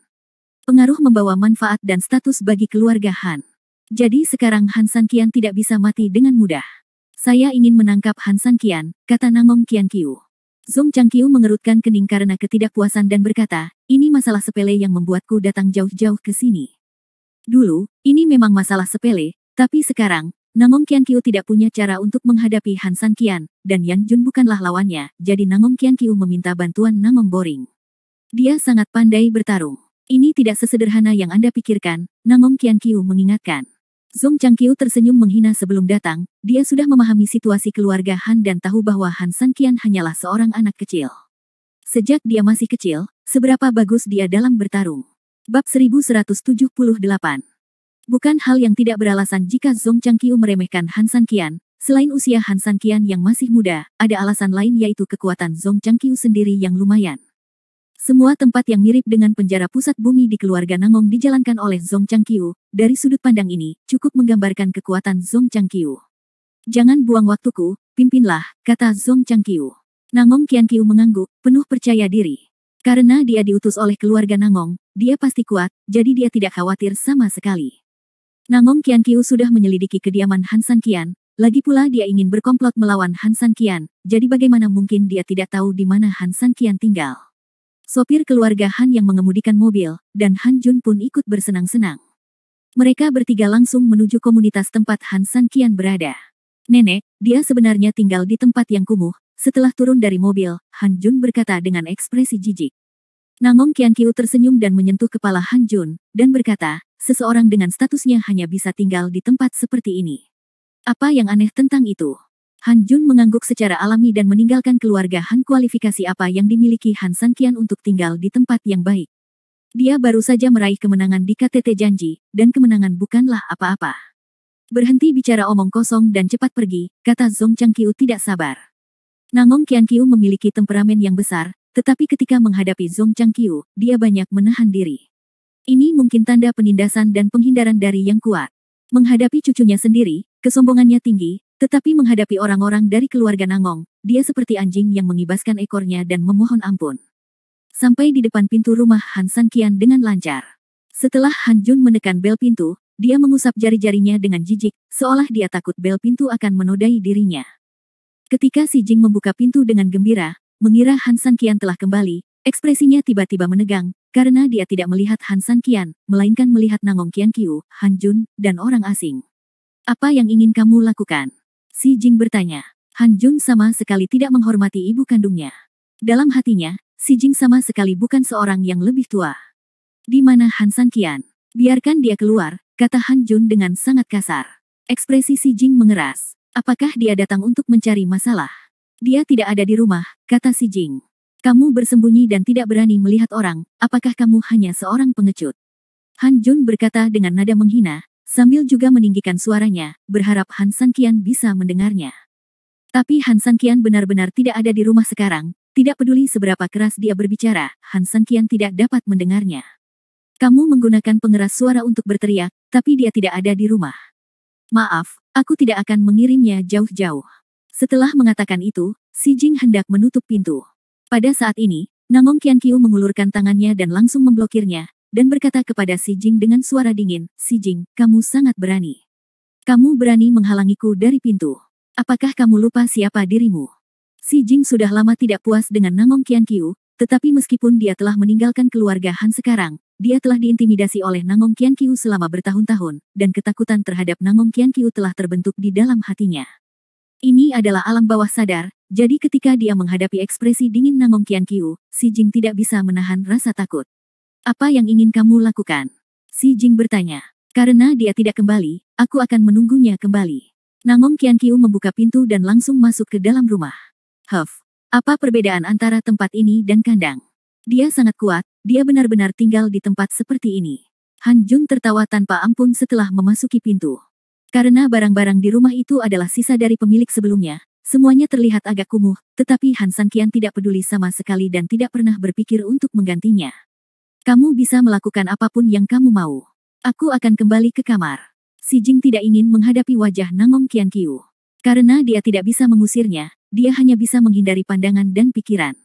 Pengaruh membawa manfaat dan status bagi keluarga Han. Jadi sekarang Han Sanqian tidak bisa mati dengan mudah. Saya ingin menangkap Han Sanqian, kata Nangong Qianqiu. Zong Changqiu mengerutkan kening karena ketidakpuasan dan berkata, ini masalah sepele yang membuatku datang jauh-jauh ke sini. Dulu, ini memang masalah sepele, tapi sekarang, Nangong Qianqiu tidak punya cara untuk menghadapi Han Sanqian, dan Yang Jun bukanlah lawannya, jadi Nangong Qianqiu meminta bantuan Nangong Boring. Dia sangat pandai bertarung. Ini tidak sesederhana yang Anda pikirkan, Nangong Qianqiu mengingatkan. Zhong Changqiu tersenyum menghina sebelum datang, dia sudah memahami situasi keluarga Han dan tahu bahwa Han Sanqian hanyalah seorang anak kecil. Sejak dia masih kecil, seberapa bagus dia dalam bertarung. Bab 1178. Bukan hal yang tidak beralasan jika Zhong Changqiu meremehkan Han Sanqian. Selain usia Han Sanqian yang masih muda, ada alasan lain yaitu kekuatan Zhong Changqiu sendiri yang lumayan. Semua tempat yang mirip dengan penjara pusat bumi di keluarga Nangong dijalankan oleh Zhong Changqiu. Dari sudut pandang ini, cukup menggambarkan kekuatan Zhong Changqiu. Jangan buang waktuku, pimpinlah, kata Zhong Changqiu. Nangong Qianqiu mengangguk, penuh percaya diri. Karena dia diutus oleh keluarga Nangong, dia pasti kuat, jadi dia tidak khawatir sama sekali. Nangong Qianqiu sudah menyelidiki kediaman Han Sanqian, lagi pula dia ingin berkomplot melawan Han Sanqian, jadi bagaimana mungkin dia tidak tahu di mana Han Sanqian tinggal. Sopir keluarga Han yang mengemudikan mobil, dan Han Jun pun ikut bersenang-senang. Mereka bertiga langsung menuju komunitas tempat Han Sanqian berada. Nenek, dia sebenarnya tinggal di tempat yang kumuh. Setelah turun dari mobil, Han Jun berkata dengan ekspresi jijik. Nangong Qianqiu tersenyum dan menyentuh kepala Han Jun, dan berkata, seseorang dengan statusnya hanya bisa tinggal di tempat seperti ini. Apa yang aneh tentang itu? Han Jun mengangguk secara alami dan meninggalkan keluarga Han. Kualifikasi apa yang dimiliki Han Sanqian untuk tinggal di tempat yang baik? Dia baru saja meraih kemenangan di KTT Janji, dan kemenangan bukanlah apa-apa. Berhenti bicara omong kosong dan cepat pergi, kata Zhong Changqiu tidak sabar. Nangong Qianqiu memiliki temperamen yang besar, tetapi ketika menghadapi Zhong Changqiu, dia banyak menahan diri. Ini mungkin tanda penindasan dan penghindaran dari yang kuat. Menghadapi cucunya sendiri, kesombongannya tinggi, tetapi menghadapi orang-orang dari keluarga Nangong, dia seperti anjing yang mengibaskan ekornya dan memohon ampun. Sampai di depan pintu rumah Han Sanqian dengan lancar. Setelah Han Jun menekan bel pintu, dia mengusap jari-jarinya dengan jijik, seolah dia takut bel pintu akan menodai dirinya. Ketika Si Jing membuka pintu dengan gembira, mengira Han Sanqian telah kembali, ekspresinya tiba-tiba menegang, karena dia tidak melihat Han Sanqian, melainkan melihat Nangong Qianqiu, Han Jun, dan orang asing. Apa yang ingin kamu lakukan? Si Jing bertanya. Han Jun sama sekali tidak menghormati ibu kandungnya. Dalam hatinya, Si Jing sama sekali bukan seorang yang lebih tua. Di mana Han Sanqian? Biarkan dia keluar, kata Han Jun dengan sangat kasar. Ekspresi Si Jing mengeras. Apakah dia datang untuk mencari masalah? Dia tidak ada di rumah, kata Si Jing. Kamu bersembunyi dan tidak berani melihat orang, apakah kamu hanya seorang pengecut? Han Jun berkata dengan nada menghina, sambil juga meninggikan suaranya, berharap Han Sanqian bisa mendengarnya. Tapi Han Sanqian benar-benar tidak ada di rumah sekarang, tidak peduli seberapa keras dia berbicara, Han Sanqian tidak dapat mendengarnya. Kamu menggunakan pengeras suara untuk berteriak, tapi dia tidak ada di rumah. Maaf, aku tidak akan mengirimnya jauh-jauh. Setelah mengatakan itu, Si Jing hendak menutup pintu. Pada saat ini, Nangong Qianqiu mengulurkan tangannya dan langsung memblokirnya, dan berkata kepada Si Jing dengan suara dingin, Si Jing, kamu sangat berani. Kamu berani menghalangiku dari pintu. Apakah kamu lupa siapa dirimu? Si Jing sudah lama tidak puas dengan Nangong Qianqiu, tetapi meskipun dia telah meninggalkan keluarga Han sekarang, dia telah diintimidasi oleh Nangong Qianqiu selama bertahun-tahun, dan ketakutan terhadap Nangong Qianqiu telah terbentuk di dalam hatinya. Ini adalah alam bawah sadar, jadi ketika dia menghadapi ekspresi dingin Nangong Qianqiu, Si Jing tidak bisa menahan rasa takut. Apa yang ingin kamu lakukan? Si Jing bertanya. Karena dia tidak kembali, aku akan menunggunya kembali. Nangong Qianqiu membuka pintu dan langsung masuk ke dalam rumah. Apa perbedaan antara tempat ini dan kandang? Dia sangat kuat, dia benar-benar tinggal di tempat seperti ini. Han Jun tertawa tanpa ampun setelah memasuki pintu. Karena barang-barang di rumah itu adalah sisa dari pemilik sebelumnya, semuanya terlihat agak kumuh, tetapi Han Sanqian tidak peduli sama sekali dan tidak pernah berpikir untuk menggantinya. Kamu bisa melakukan apapun yang kamu mau. Aku akan kembali ke kamar. Si Jing tidak ingin menghadapi wajah Nangong Qianqiu. Karena dia tidak bisa mengusirnya, dia hanya bisa menghindari pandangan dan pikiran.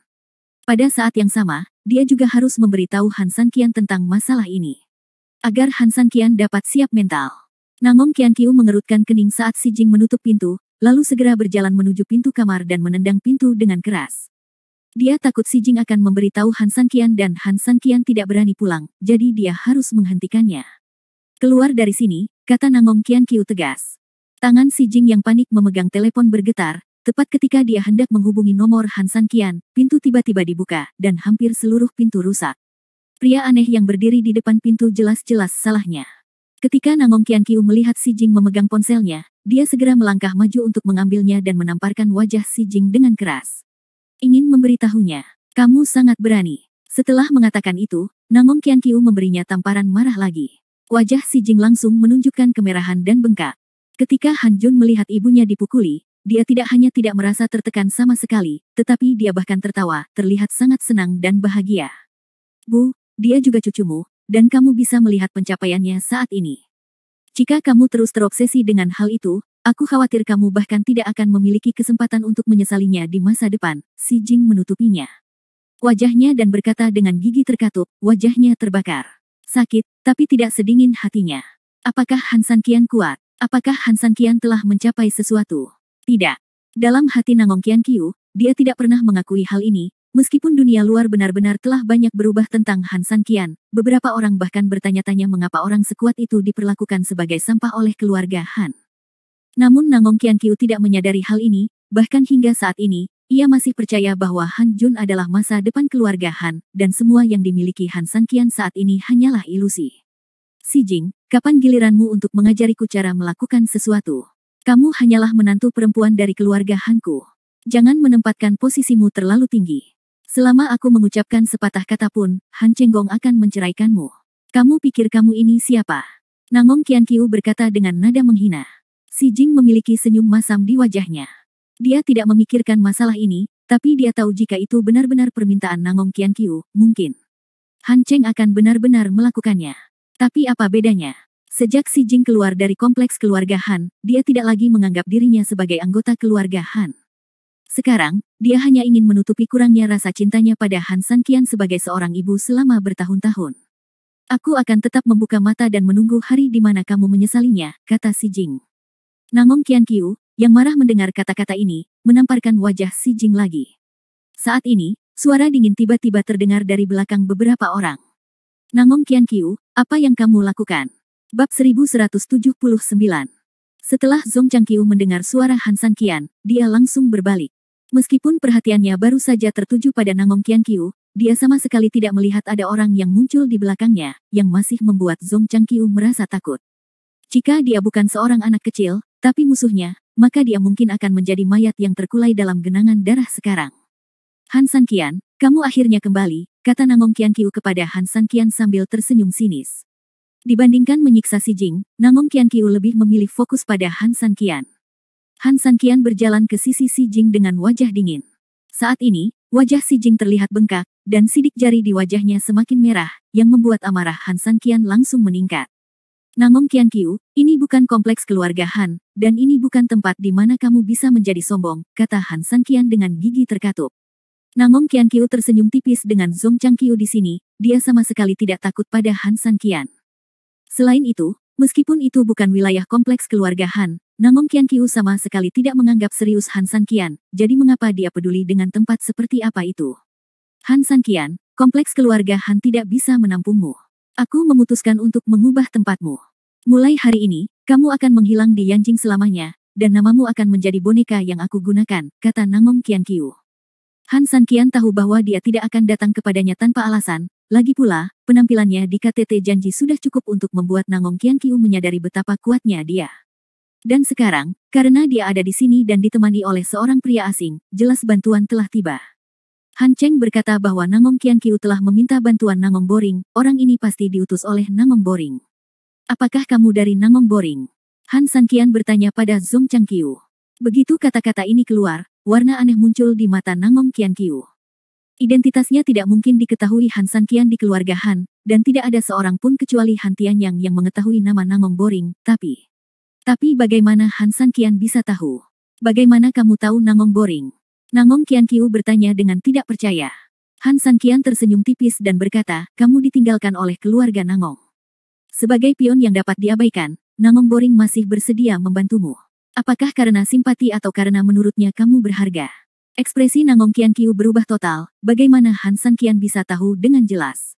Pada saat yang sama, dia juga harus memberitahu Han Sanqian tentang masalah ini. Agar Han Sanqian dapat siap mental. Nangong Qianqiu mengerutkan kening saat Si Jing menutup pintu, lalu segera berjalan menuju pintu kamar dan menendang pintu dengan keras. Dia takut Si Jing akan memberitahu Han Sanqian dan Han Sanqian tidak berani pulang, jadi dia harus menghentikannya. Keluar dari sini, kata Nangong Qianqiu tegas. Tangan Si Jing yang panik memegang telepon bergetar, tepat ketika dia hendak menghubungi nomor Han Sanqian, pintu tiba-tiba dibuka, dan hampir seluruh pintu rusak. Pria aneh yang berdiri di depan pintu jelas-jelas salahnya. Ketika Nangong Qianqiu melihat Si Jing memegang ponselnya, dia segera melangkah maju untuk mengambilnya dan menamparkan wajah Si Jing dengan keras. Ingin memberitahunya, kamu sangat berani. Setelah mengatakan itu, Nangong Qianqiu memberinya tamparan marah lagi. Wajah Si Jing langsung menunjukkan kemerahan dan bengkak. Ketika Han Jun melihat ibunya dipukuli, dia tidak hanya tidak merasa tertekan sama sekali, tetapi dia bahkan tertawa, terlihat sangat senang dan bahagia. Bu, dia juga cucumu, dan kamu bisa melihat pencapaiannya saat ini. Jika kamu terus terobsesi dengan hal itu, aku khawatir kamu bahkan tidak akan memiliki kesempatan untuk menyesalinya di masa depan. Si Jing menutupinya wajahnya dan berkata dengan gigi terkatup, wajahnya terbakar. Sakit, tapi tidak sedingin hatinya. Apakah Han Sanqian kuat? Apakah Han Sanqian telah mencapai sesuatu? Tidak. Dalam hati Nangong Qianqiu, dia tidak pernah mengakui hal ini, meskipun dunia luar benar-benar telah banyak berubah tentang Han Sanqian. Beberapa orang bahkan bertanya-tanya mengapa orang sekuat itu diperlakukan sebagai sampah oleh keluarga Han. Namun Nangong Qianqiu tidak menyadari hal ini, bahkan hingga saat ini, ia masih percaya bahwa Han Jun adalah masa depan keluarga Han, dan semua yang dimiliki Han Sanqian saat ini hanyalah ilusi. Si Jing, kapan giliranmu untuk mengajariku cara melakukan sesuatu? Kamu hanyalah menantu perempuan dari keluarga Hanku. Jangan menempatkan posisimu terlalu tinggi. Selama aku mengucapkan sepatah kata pun, Han Chenggong akan menceraikanmu. Kamu pikir kamu ini siapa? Nangong Qianqiu berkata dengan nada menghina. Si Jing memiliki senyum masam di wajahnya. Dia tidak memikirkan masalah ini, tapi dia tahu jika itu benar-benar permintaan Nangong Qianqiu, mungkin Han Cheng akan benar-benar melakukannya. Tapi apa bedanya? Sejak Si Jing keluar dari kompleks keluarga Han, dia tidak lagi menganggap dirinya sebagai anggota keluarga Han. Sekarang, dia hanya ingin menutupi kurangnya rasa cintanya pada Han Sanqian sebagai seorang ibu selama bertahun-tahun. Aku akan tetap membuka mata dan menunggu hari di mana kamu menyesalinya, kata Si Jing. Nangong Qianqiu, yang marah mendengar kata-kata ini, menamparkan wajah Si Jing lagi. Saat ini, suara dingin tiba-tiba terdengar dari belakang beberapa orang. Nangong Qianqiu, apa yang kamu lakukan? Bab 1179. Setelah Zhong Changqiu mendengar suara Han Sanqian, dia langsung berbalik. Meskipun perhatiannya baru saja tertuju pada Nangong Qianqiu, dia sama sekali tidak melihat ada orang yang muncul di belakangnya, yang masih membuat Zhong Changqiu merasa takut. Jika dia bukan seorang anak kecil, tapi musuhnya, maka dia mungkin akan menjadi mayat yang terkulai dalam genangan darah sekarang. Han Sanqian, kamu akhirnya kembali, kata Nangong Qianqiu kepada Han Sanqian sambil tersenyum sinis. Dibandingkan menyiksa Si Jing, Nangong Qianqiu lebih memilih fokus pada Han Sanqian. Han Sanqian berjalan ke sisi Si Jing dengan wajah dingin. Saat ini, wajah Si Jing terlihat bengkak, dan sidik jari di wajahnya semakin merah, yang membuat amarah Han Sanqian langsung meningkat. Nangong Qianqiu, ini bukan kompleks keluarga Han, dan ini bukan tempat di mana kamu bisa menjadi sombong, kata Han Sanqian dengan gigi terkatup. Nangong Qianqiu tersenyum tipis dengan Zhong Changqiu di sini, dia sama sekali tidak takut pada Han Sanqian. Selain itu, meskipun itu bukan wilayah kompleks keluarga Han, Nangong Qianqiu sama sekali tidak menganggap serius Han Sanqian, jadi mengapa dia peduli dengan tempat seperti apa itu? Han Sanqian, kompleks keluarga Han tidak bisa menampungmu. Aku memutuskan untuk mengubah tempatmu. Mulai hari ini, kamu akan menghilang di Yanjing selamanya, dan namamu akan menjadi boneka yang aku gunakan, kata Nangong Qianqiu. Han Sanqian tahu bahwa dia tidak akan datang kepadanya tanpa alasan, lagi pula, penampilannya di KTT Janji sudah cukup untuk membuat Nangong Qianqiu menyadari betapa kuatnya dia. Dan sekarang, karena dia ada di sini dan ditemani oleh seorang pria asing, jelas bantuan telah tiba. Han Cheng berkata bahwa Nangong Qianqiu telah meminta bantuan Nangong Boring, orang ini pasti diutus oleh Nangong Boring. Apakah kamu dari Nangong Boring? Han Sanqian bertanya pada Zhong Changqiu. Begitu kata-kata ini keluar, warna aneh muncul di mata Nangong Qianqiu. Identitasnya tidak mungkin diketahui Han Sanqian di keluarga Han, dan tidak ada seorang pun kecuali Han Tianyang yang mengetahui nama Nangong Boring, tapi bagaimana Han Sanqian bisa tahu? Bagaimana kamu tahu Nangong Boring? Nangong Qianqiu bertanya dengan tidak percaya. Han Sanqian tersenyum tipis dan berkata, kamu ditinggalkan oleh keluarga Nangong. Sebagai pion yang dapat diabaikan, Nangong Boring masih bersedia membantumu. Apakah karena simpati atau karena menurutnya kamu berharga? Ekspresi Nangong Qianqiu berubah total, bagaimana Han Sanqian bisa tahu dengan jelas.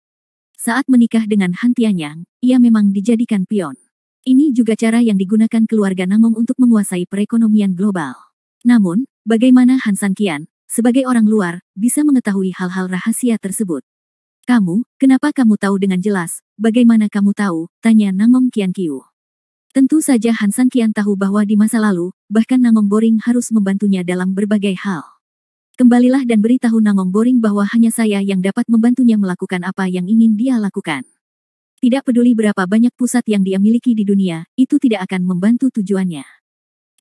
Saat menikah dengan Han Tianyang, ia memang dijadikan pion. Ini juga cara yang digunakan keluarga Nangong untuk menguasai perekonomian global. Namun, bagaimana Han San Qian, sebagai orang luar, bisa mengetahui hal-hal rahasia tersebut? Kenapa kamu tahu dengan jelas? Bagaimana kamu tahu? Tanya Nangong Qianqiu. Tentu saja Han San Qian tahu bahwa di masa lalu, bahkan Nangong Boring harus membantunya dalam berbagai hal. Kembalilah dan beritahu Nangong Boring bahwa hanya saya yang dapat membantunya melakukan apa yang ingin dia lakukan. Tidak peduli berapa banyak pusat yang dia miliki di dunia, itu tidak akan membantu tujuannya.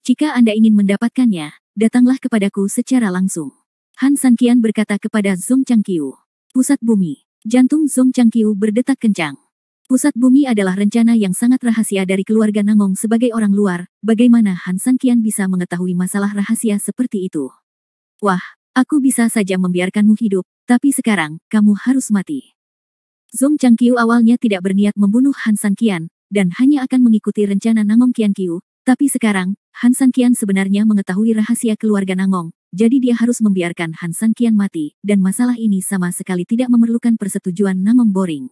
Jika Anda ingin mendapatkannya, datanglah kepadaku secara langsung. Han San Qian berkata kepada Zhong Changqiu. Pusat bumi. Jantung Zhong Changqiu berdetak kencang. Pusat bumi adalah rencana yang sangat rahasia dari keluarga Nangong sebagai orang luar. Bagaimana Han San Qian bisa mengetahui masalah rahasia seperti itu? Wah, aku bisa saja membiarkanmu hidup, tapi sekarang, kamu harus mati. Zhong Changqiu awalnya tidak berniat membunuh Han San Qian, dan hanya akan mengikuti rencana Nangong Qianqiu, tapi sekarang, Han San Qian sebenarnya mengetahui rahasia keluarga Nangong, jadi dia harus membiarkan Han San Qian mati, dan masalah ini sama sekali tidak memerlukan persetujuan Nangong Boring.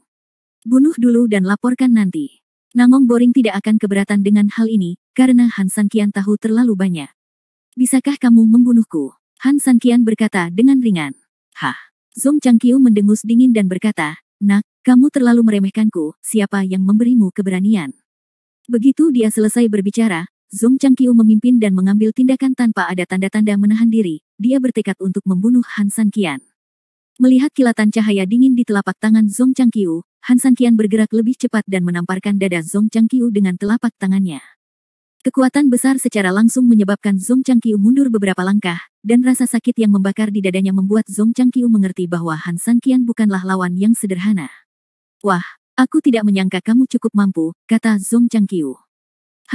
Bunuh dulu dan laporkan nanti. Nangong Boring tidak akan keberatan dengan hal ini, karena Han San Qian tahu terlalu banyak. Bisakah kamu membunuhku? Han San Qian berkata dengan ringan. Hah? Zhong Changqiu mendengus dingin dan berkata, Nak, kamu terlalu meremehkanku, siapa yang memberimu keberanian? Begitu dia selesai berbicara, Zhong Changqiu memimpin dan mengambil tindakan tanpa ada tanda-tanda menahan diri, dia bertekad untuk membunuh Han San Qian. Melihat kilatan cahaya dingin di telapak tangan Zhong Changqiu, Han San Qian bergerak lebih cepat dan menamparkan dada Zhong Changqiu dengan telapak tangannya. Kekuatan besar secara langsung menyebabkan Zhong Changqiu mundur beberapa langkah, dan rasa sakit yang membakar di dadanya membuat Zhong Changqiu mengerti bahwa Han San Qian bukanlah lawan yang sederhana. Wah, aku tidak menyangka kamu cukup mampu, kata Zhong Changqiu.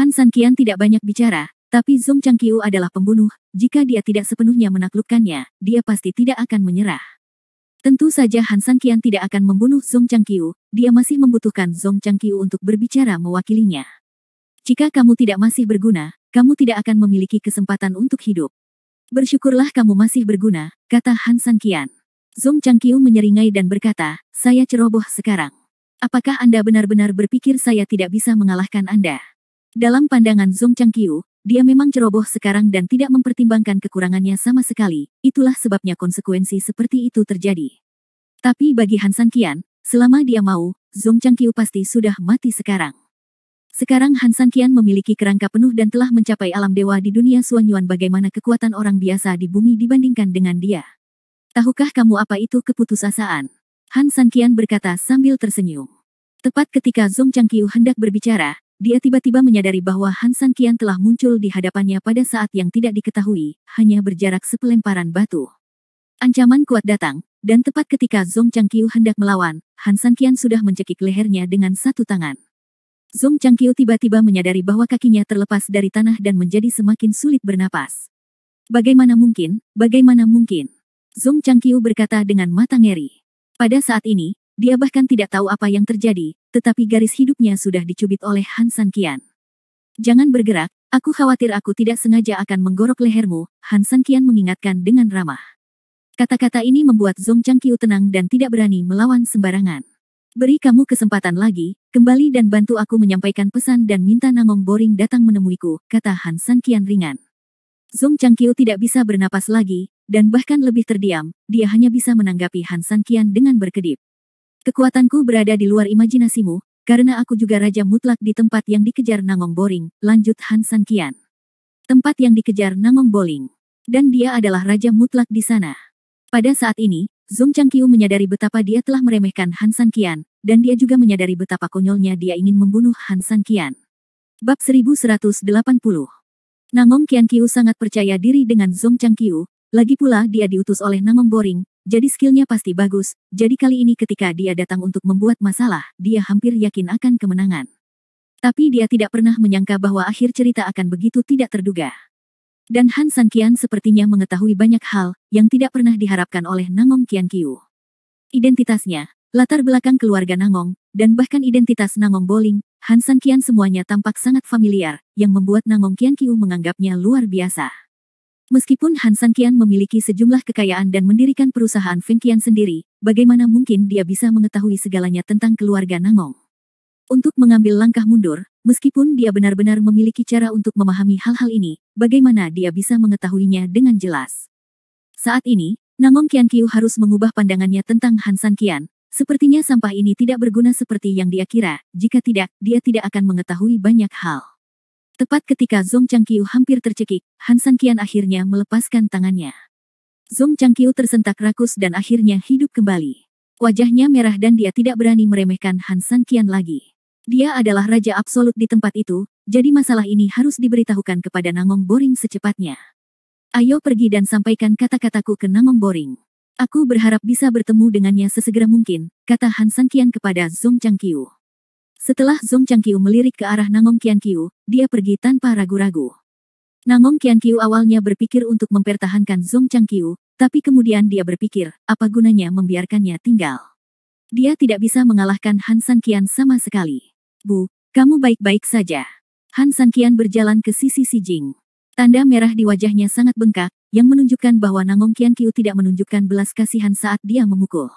Han San Qian tidak banyak bicara, tapi Zhong Changqiu adalah pembunuh, jika dia tidak sepenuhnya menaklukkannya, dia pasti tidak akan menyerah. Tentu saja Han San Qian tidak akan membunuh Zhong Changqiu, dia masih membutuhkan Zhong Changqiu untuk berbicara mewakilinya. Jika kamu tidak masih berguna, kamu tidak akan memiliki kesempatan untuk hidup. Bersyukurlah kamu masih berguna, kata Han San Qian. Zhong Changqiu menyeringai dan berkata, saya ceroboh sekarang. Apakah Anda benar-benar berpikir saya tidak bisa mengalahkan Anda? Dalam pandangan Zhong Changqiu, dia memang ceroboh sekarang dan tidak mempertimbangkan kekurangannya sama sekali, itulah sebabnya konsekuensi seperti itu terjadi. Tapi bagi Han San Qian, selama dia mau, Zhong Changqiu pasti sudah mati sekarang. Sekarang Han San Qian memiliki kerangka penuh dan telah mencapai alam dewa di dunia Suanyuan. Bagaimana kekuatan orang biasa di bumi dibandingkan dengan dia? Tahukah kamu apa itu keputusasaan? Han San Qian berkata sambil tersenyum. Tepat ketika Zhong Changqiu hendak berbicara, dia tiba-tiba menyadari bahwa Han San Qian telah muncul di hadapannya pada saat yang tidak diketahui, hanya berjarak sepelemparan batu. Ancaman kuat datang, dan tepat ketika Zhong Changqiu hendak melawan, Han San Qian sudah mencekik lehernya dengan satu tangan. Zhong Changqiu tiba-tiba menyadari bahwa kakinya terlepas dari tanah dan menjadi semakin sulit bernapas. Bagaimana mungkin? Bagaimana mungkin? Zhong Changqiu berkata dengan mata ngeri. Pada saat ini, dia bahkan tidak tahu apa yang terjadi, tetapi garis hidupnya sudah dicubit oleh Han San Qian. Jangan bergerak, aku khawatir aku tidak sengaja akan menggorok lehermu, Han San Qian mengingatkan dengan ramah. Kata-kata ini membuat Zhong Changqiu tenang dan tidak berani melawan sembarangan. Beri kamu kesempatan lagi, kembali dan bantu aku menyampaikan pesan dan minta Nangong Boring datang menemuiku, kata Han San Qian ringan. Zhong Changqiu tidak bisa bernapas lagi, dan bahkan lebih terdiam, dia hanya bisa menanggapi Han San Qian dengan berkedip. Kekuatanku berada di luar imajinasimu, karena aku juga raja mutlak di tempat yang dikejar Nangong Boring, lanjut Han San Qian. Tempat yang dikejar Nangong Boring. Dan dia adalah raja mutlak di sana. Pada saat ini, Zhong Changqiu menyadari betapa dia telah meremehkan Han San Qian, dan dia juga menyadari betapa konyolnya dia ingin membunuh Han San Qian. Bab 1180. Nangong Qianqiu sangat percaya diri dengan Zhong Changqiu, lagi pula dia diutus oleh Nangong Boring, jadi skillnya pasti bagus, jadi kali ini ketika dia datang untuk membuat masalah, dia hampir yakin akan kemenangan. Tapi dia tidak pernah menyangka bahwa akhir cerita akan begitu tidak terduga. Dan Han San Qian sepertinya mengetahui banyak hal, yang tidak pernah diharapkan oleh Nangong Qianqiu. Identitasnya, latar belakang keluarga Nangong, dan bahkan identitas Nangong Boring, Han San Qian semuanya tampak sangat familiar, yang membuat Nangong Qianqiu menganggapnya luar biasa. Meskipun Han San Qian memiliki sejumlah kekayaan dan mendirikan perusahaan Feng Qian sendiri, bagaimana mungkin dia bisa mengetahui segalanya tentang keluarga Nangong? untuk mengambil langkah mundur, meskipun dia benar-benar memiliki cara untuk memahami hal-hal ini, bagaimana dia bisa mengetahuinya dengan jelas. Saat ini, Nangong Qianqiu harus mengubah pandangannya tentang Han San Qian. Sepertinya sampah ini tidak berguna seperti yang dia kira, jika tidak, dia tidak akan mengetahui banyak hal. Tepat ketika Zhong Changqiu hampir tercekik, Han San Qian akhirnya melepaskan tangannya. Zhong Changqiu tersentak rakus dan akhirnya hidup kembali. Wajahnya merah dan dia tidak berani meremehkan Han San Qian lagi. Dia adalah raja absolut di tempat itu, jadi masalah ini harus diberitahukan kepada Nangong Boring secepatnya. Ayo pergi dan sampaikan kata-kataku ke Nangong Boring. Aku berharap bisa bertemu dengannya sesegera mungkin, kata Han San Qian kepada Zhong Changqiu. Setelah Zhong Changqiu melirik ke arah Nangong Qianqiu, dia pergi tanpa ragu-ragu. Nangong Qianqiu awalnya berpikir untuk mempertahankan Zhong Changqiu, tapi kemudian dia berpikir, apa gunanya membiarkannya tinggal. Dia tidak bisa mengalahkan Han San Qian sama sekali. Bu, kamu baik-baik saja. Han San Qian berjalan ke sisi Si Jing. Tanda merah di wajahnya sangat bengkak, yang menunjukkan bahwa Nangong Qianqiu tidak menunjukkan belas kasihan saat dia memukul.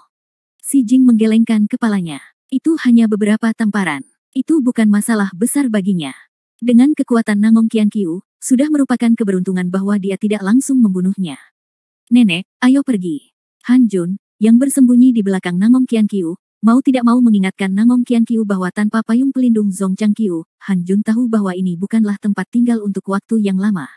Si Jing menggelengkan kepalanya. Itu hanya beberapa tamparan. Itu bukan masalah besar baginya. Dengan kekuatan Nangong Qianqiu, sudah merupakan keberuntungan bahwa dia tidak langsung membunuhnya. Nenek, ayo pergi. Han Jun, yang bersembunyi di belakang Nangong Qianqiu, mau tidak mau mengingatkan Nangong Qianqiu bahwa tanpa payung pelindung Zhong Changqiu, Han Jun tahu bahwa ini bukanlah tempat tinggal untuk waktu yang lama.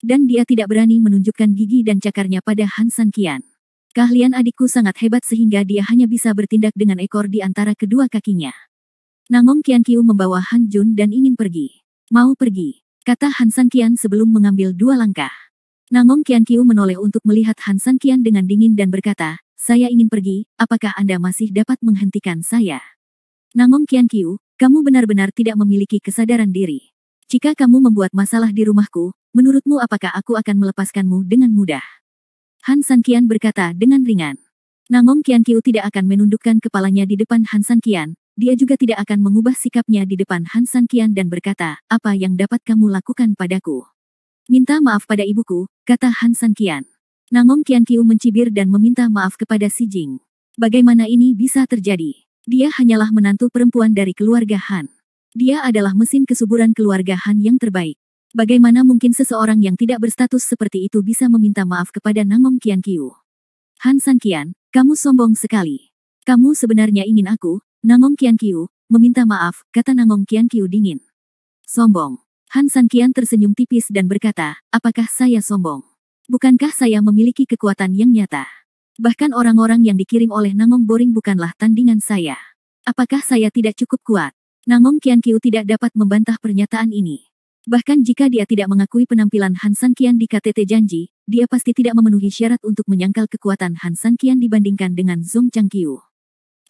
Dan dia tidak berani menunjukkan gigi dan cakarnya pada Han San Qian. Keahlian adikku sangat hebat sehingga dia hanya bisa bertindak dengan ekor di antara kedua kakinya. Nangong Qianqiu membawa Han Jun dan ingin pergi. Mau pergi, kata Han San Qian sebelum mengambil 2 langkah. Nangong Qianqiu menoleh untuk melihat Han San Qian dengan dingin dan berkata, saya ingin pergi, apakah Anda masih dapat menghentikan saya? Nangong Qianqiu, kamu benar-benar tidak memiliki kesadaran diri. Jika kamu membuat masalah di rumahku, menurutmu apakah aku akan melepaskanmu dengan mudah? Han San Qian berkata dengan ringan. Nangong Qianqiu tidak akan menundukkan kepalanya di depan Han San Qian, dia juga tidak akan mengubah sikapnya di depan Han San Qian dan berkata, apa yang dapat kamu lakukan padaku? Minta maaf pada ibuku, kata Han San Qian. Nangong Qianqiu mencibir dan meminta maaf kepada Si Jing. Bagaimana ini bisa terjadi? Dia hanyalah menantu perempuan dari keluarga Han. Dia adalah mesin kesuburan keluarga Han yang terbaik. Bagaimana mungkin seseorang yang tidak berstatus seperti itu bisa meminta maaf kepada Nangong Qianqiu? Han San Qian, kamu sombong sekali. Kamu sebenarnya ingin aku, Nangong Qianqiu, meminta maaf, kata Nangong Qianqiu dingin. Sombong. Han San Qian tersenyum tipis dan berkata, apakah saya sombong? Bukankah saya memiliki kekuatan yang nyata? Bahkan orang-orang yang dikirim oleh Nangong Boring bukanlah tandingan saya. Apakah saya tidak cukup kuat? Nangong Qianqiu tidak dapat membantah pernyataan ini. Bahkan jika dia tidak mengakui penampilan Han San Qian di KTT janji, dia pasti tidak memenuhi syarat untuk menyangkal kekuatan Han San Qian dibandingkan dengan Zhong Changqiu.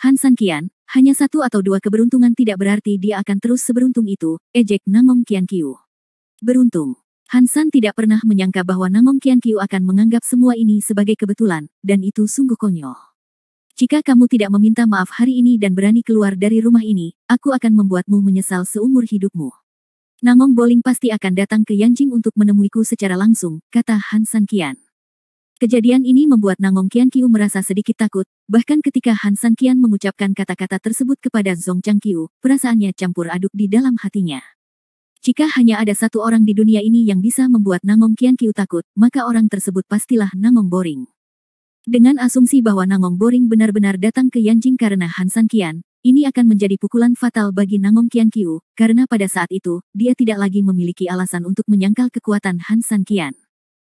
Han San Qian, hanya 1 atau 2 keberuntungan tidak berarti dia akan terus seberuntung itu, ejek Nangong Qianqiu. Beruntung. Han San tidak pernah menyangka bahwa Nangong Qianqiu akan menganggap semua ini sebagai kebetulan, dan itu sungguh konyol. Jika kamu tidak meminta maaf hari ini dan berani keluar dari rumah ini, aku akan membuatmu menyesal seumur hidupmu. Nangong Boling pasti akan datang ke Yanjing untuk menemuiku secara langsung, kata Han San Qian. Kejadian ini membuat Nangong Qianqiu merasa sedikit takut, bahkan ketika Han San Qian mengucapkan kata-kata tersebut kepada Zhong Changqiu, perasaannya campur aduk di dalam hatinya. Jika hanya ada satu orang di dunia ini yang bisa membuat Nangong Qianqiu takut, maka orang tersebut pastilah Nangong Boring. Dengan asumsi bahwa Nangong Boring benar-benar datang ke Yanjing karena Han San Qian, ini akan menjadi pukulan fatal bagi Nangong Qianqiu, karena pada saat itu, dia tidak lagi memiliki alasan untuk menyangkal kekuatan Han San Qian.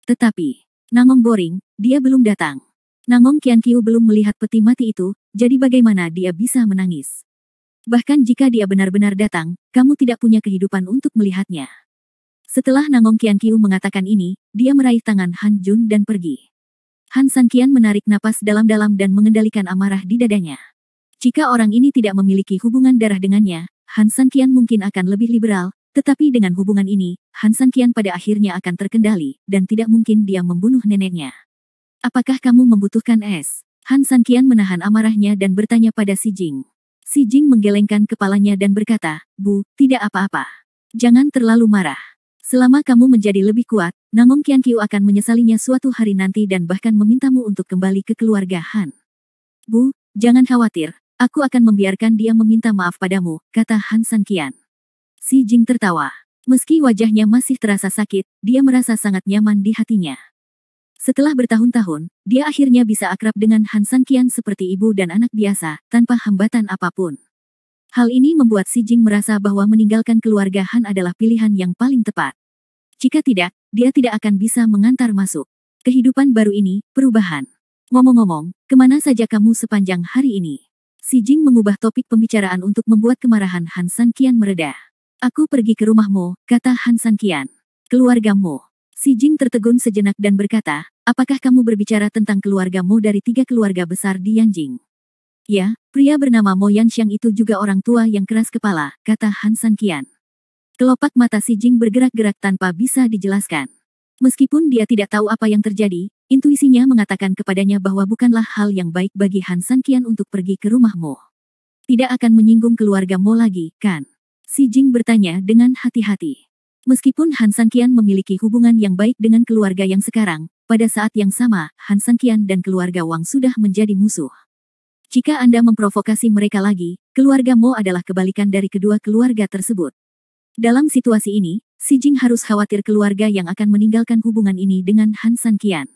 Tetapi, Nangong Boring, dia belum datang. Nangong Qianqiu belum melihat peti mati itu, jadi bagaimana dia bisa menangis? Bahkan jika dia benar-benar datang, kamu tidak punya kehidupan untuk melihatnya. Setelah Nangong Qianqiu mengatakan ini, dia meraih tangan Han Jun dan pergi. Han San Qian menarik napas dalam-dalam dan mengendalikan amarah di dadanya. Jika orang ini tidak memiliki hubungan darah dengannya, Han San Qian mungkin akan lebih liberal, tetapi dengan hubungan ini, Han San Qian pada akhirnya akan terkendali, dan tidak mungkin dia membunuh neneknya. Apakah kamu membutuhkan es? Han San Qian menahan amarahnya dan bertanya pada Si Jing. Si Jing menggelengkan kepalanya dan berkata, Bu, tidak apa-apa. Jangan terlalu marah. Selama kamu menjadi lebih kuat, Nangong Qianqiu akan menyesalinya suatu hari nanti dan bahkan memintamu untuk kembali ke keluarga Han. Bu, jangan khawatir, Aku akan membiarkan dia meminta maaf padamu, kata Han Sangqian. Si Jing tertawa. Meski wajahnya masih terasa sakit, dia merasa sangat nyaman di hatinya. Setelah bertahun-tahun, dia akhirnya bisa akrab dengan Han Sangqian seperti ibu dan anak biasa, tanpa hambatan apapun. Hal ini membuat Si Jing merasa bahwa meninggalkan keluarga Han adalah pilihan yang paling tepat. Jika tidak, dia tidak akan bisa mengantar masuk kehidupan baru ini, perubahan. Ngomong-ngomong, kemana saja kamu sepanjang hari ini? Si Jing mengubah topik pembicaraan untuk membuat kemarahan Han Sangqian mereda. Aku pergi ke rumahmu, kata Han Sangqian. Keluargamu. Si Jing tertegun sejenak dan berkata, apakah kamu berbicara tentang keluargamu dari 3 keluarga besar di Yanjing? Ya, pria bernama Mo Yanxiang itu juga orang tua yang keras kepala, kata Han Sangqian. Kelopak mata Si Jing bergerak-gerak tanpa bisa dijelaskan. Meskipun dia tidak tahu apa yang terjadi, intuisinya mengatakan kepadanya bahwa bukanlah hal yang baik bagi Han Sangqian untuk pergi ke rumah Mo. Tidak akan menyinggung keluarga Mo lagi, kan? Si Jing bertanya dengan hati-hati. Meskipun Han Sangqian memiliki hubungan yang baik dengan keluarga yang sekarang, pada saat yang sama, Han Sangqian dan keluarga Wang sudah menjadi musuh. Jika Anda memprovokasi mereka lagi, keluarga Mo adalah kebalikan dari kedua keluarga tersebut. Dalam situasi ini, Si Jing harus khawatir keluarga yang akan meninggalkan hubungan ini dengan Han Sangqian.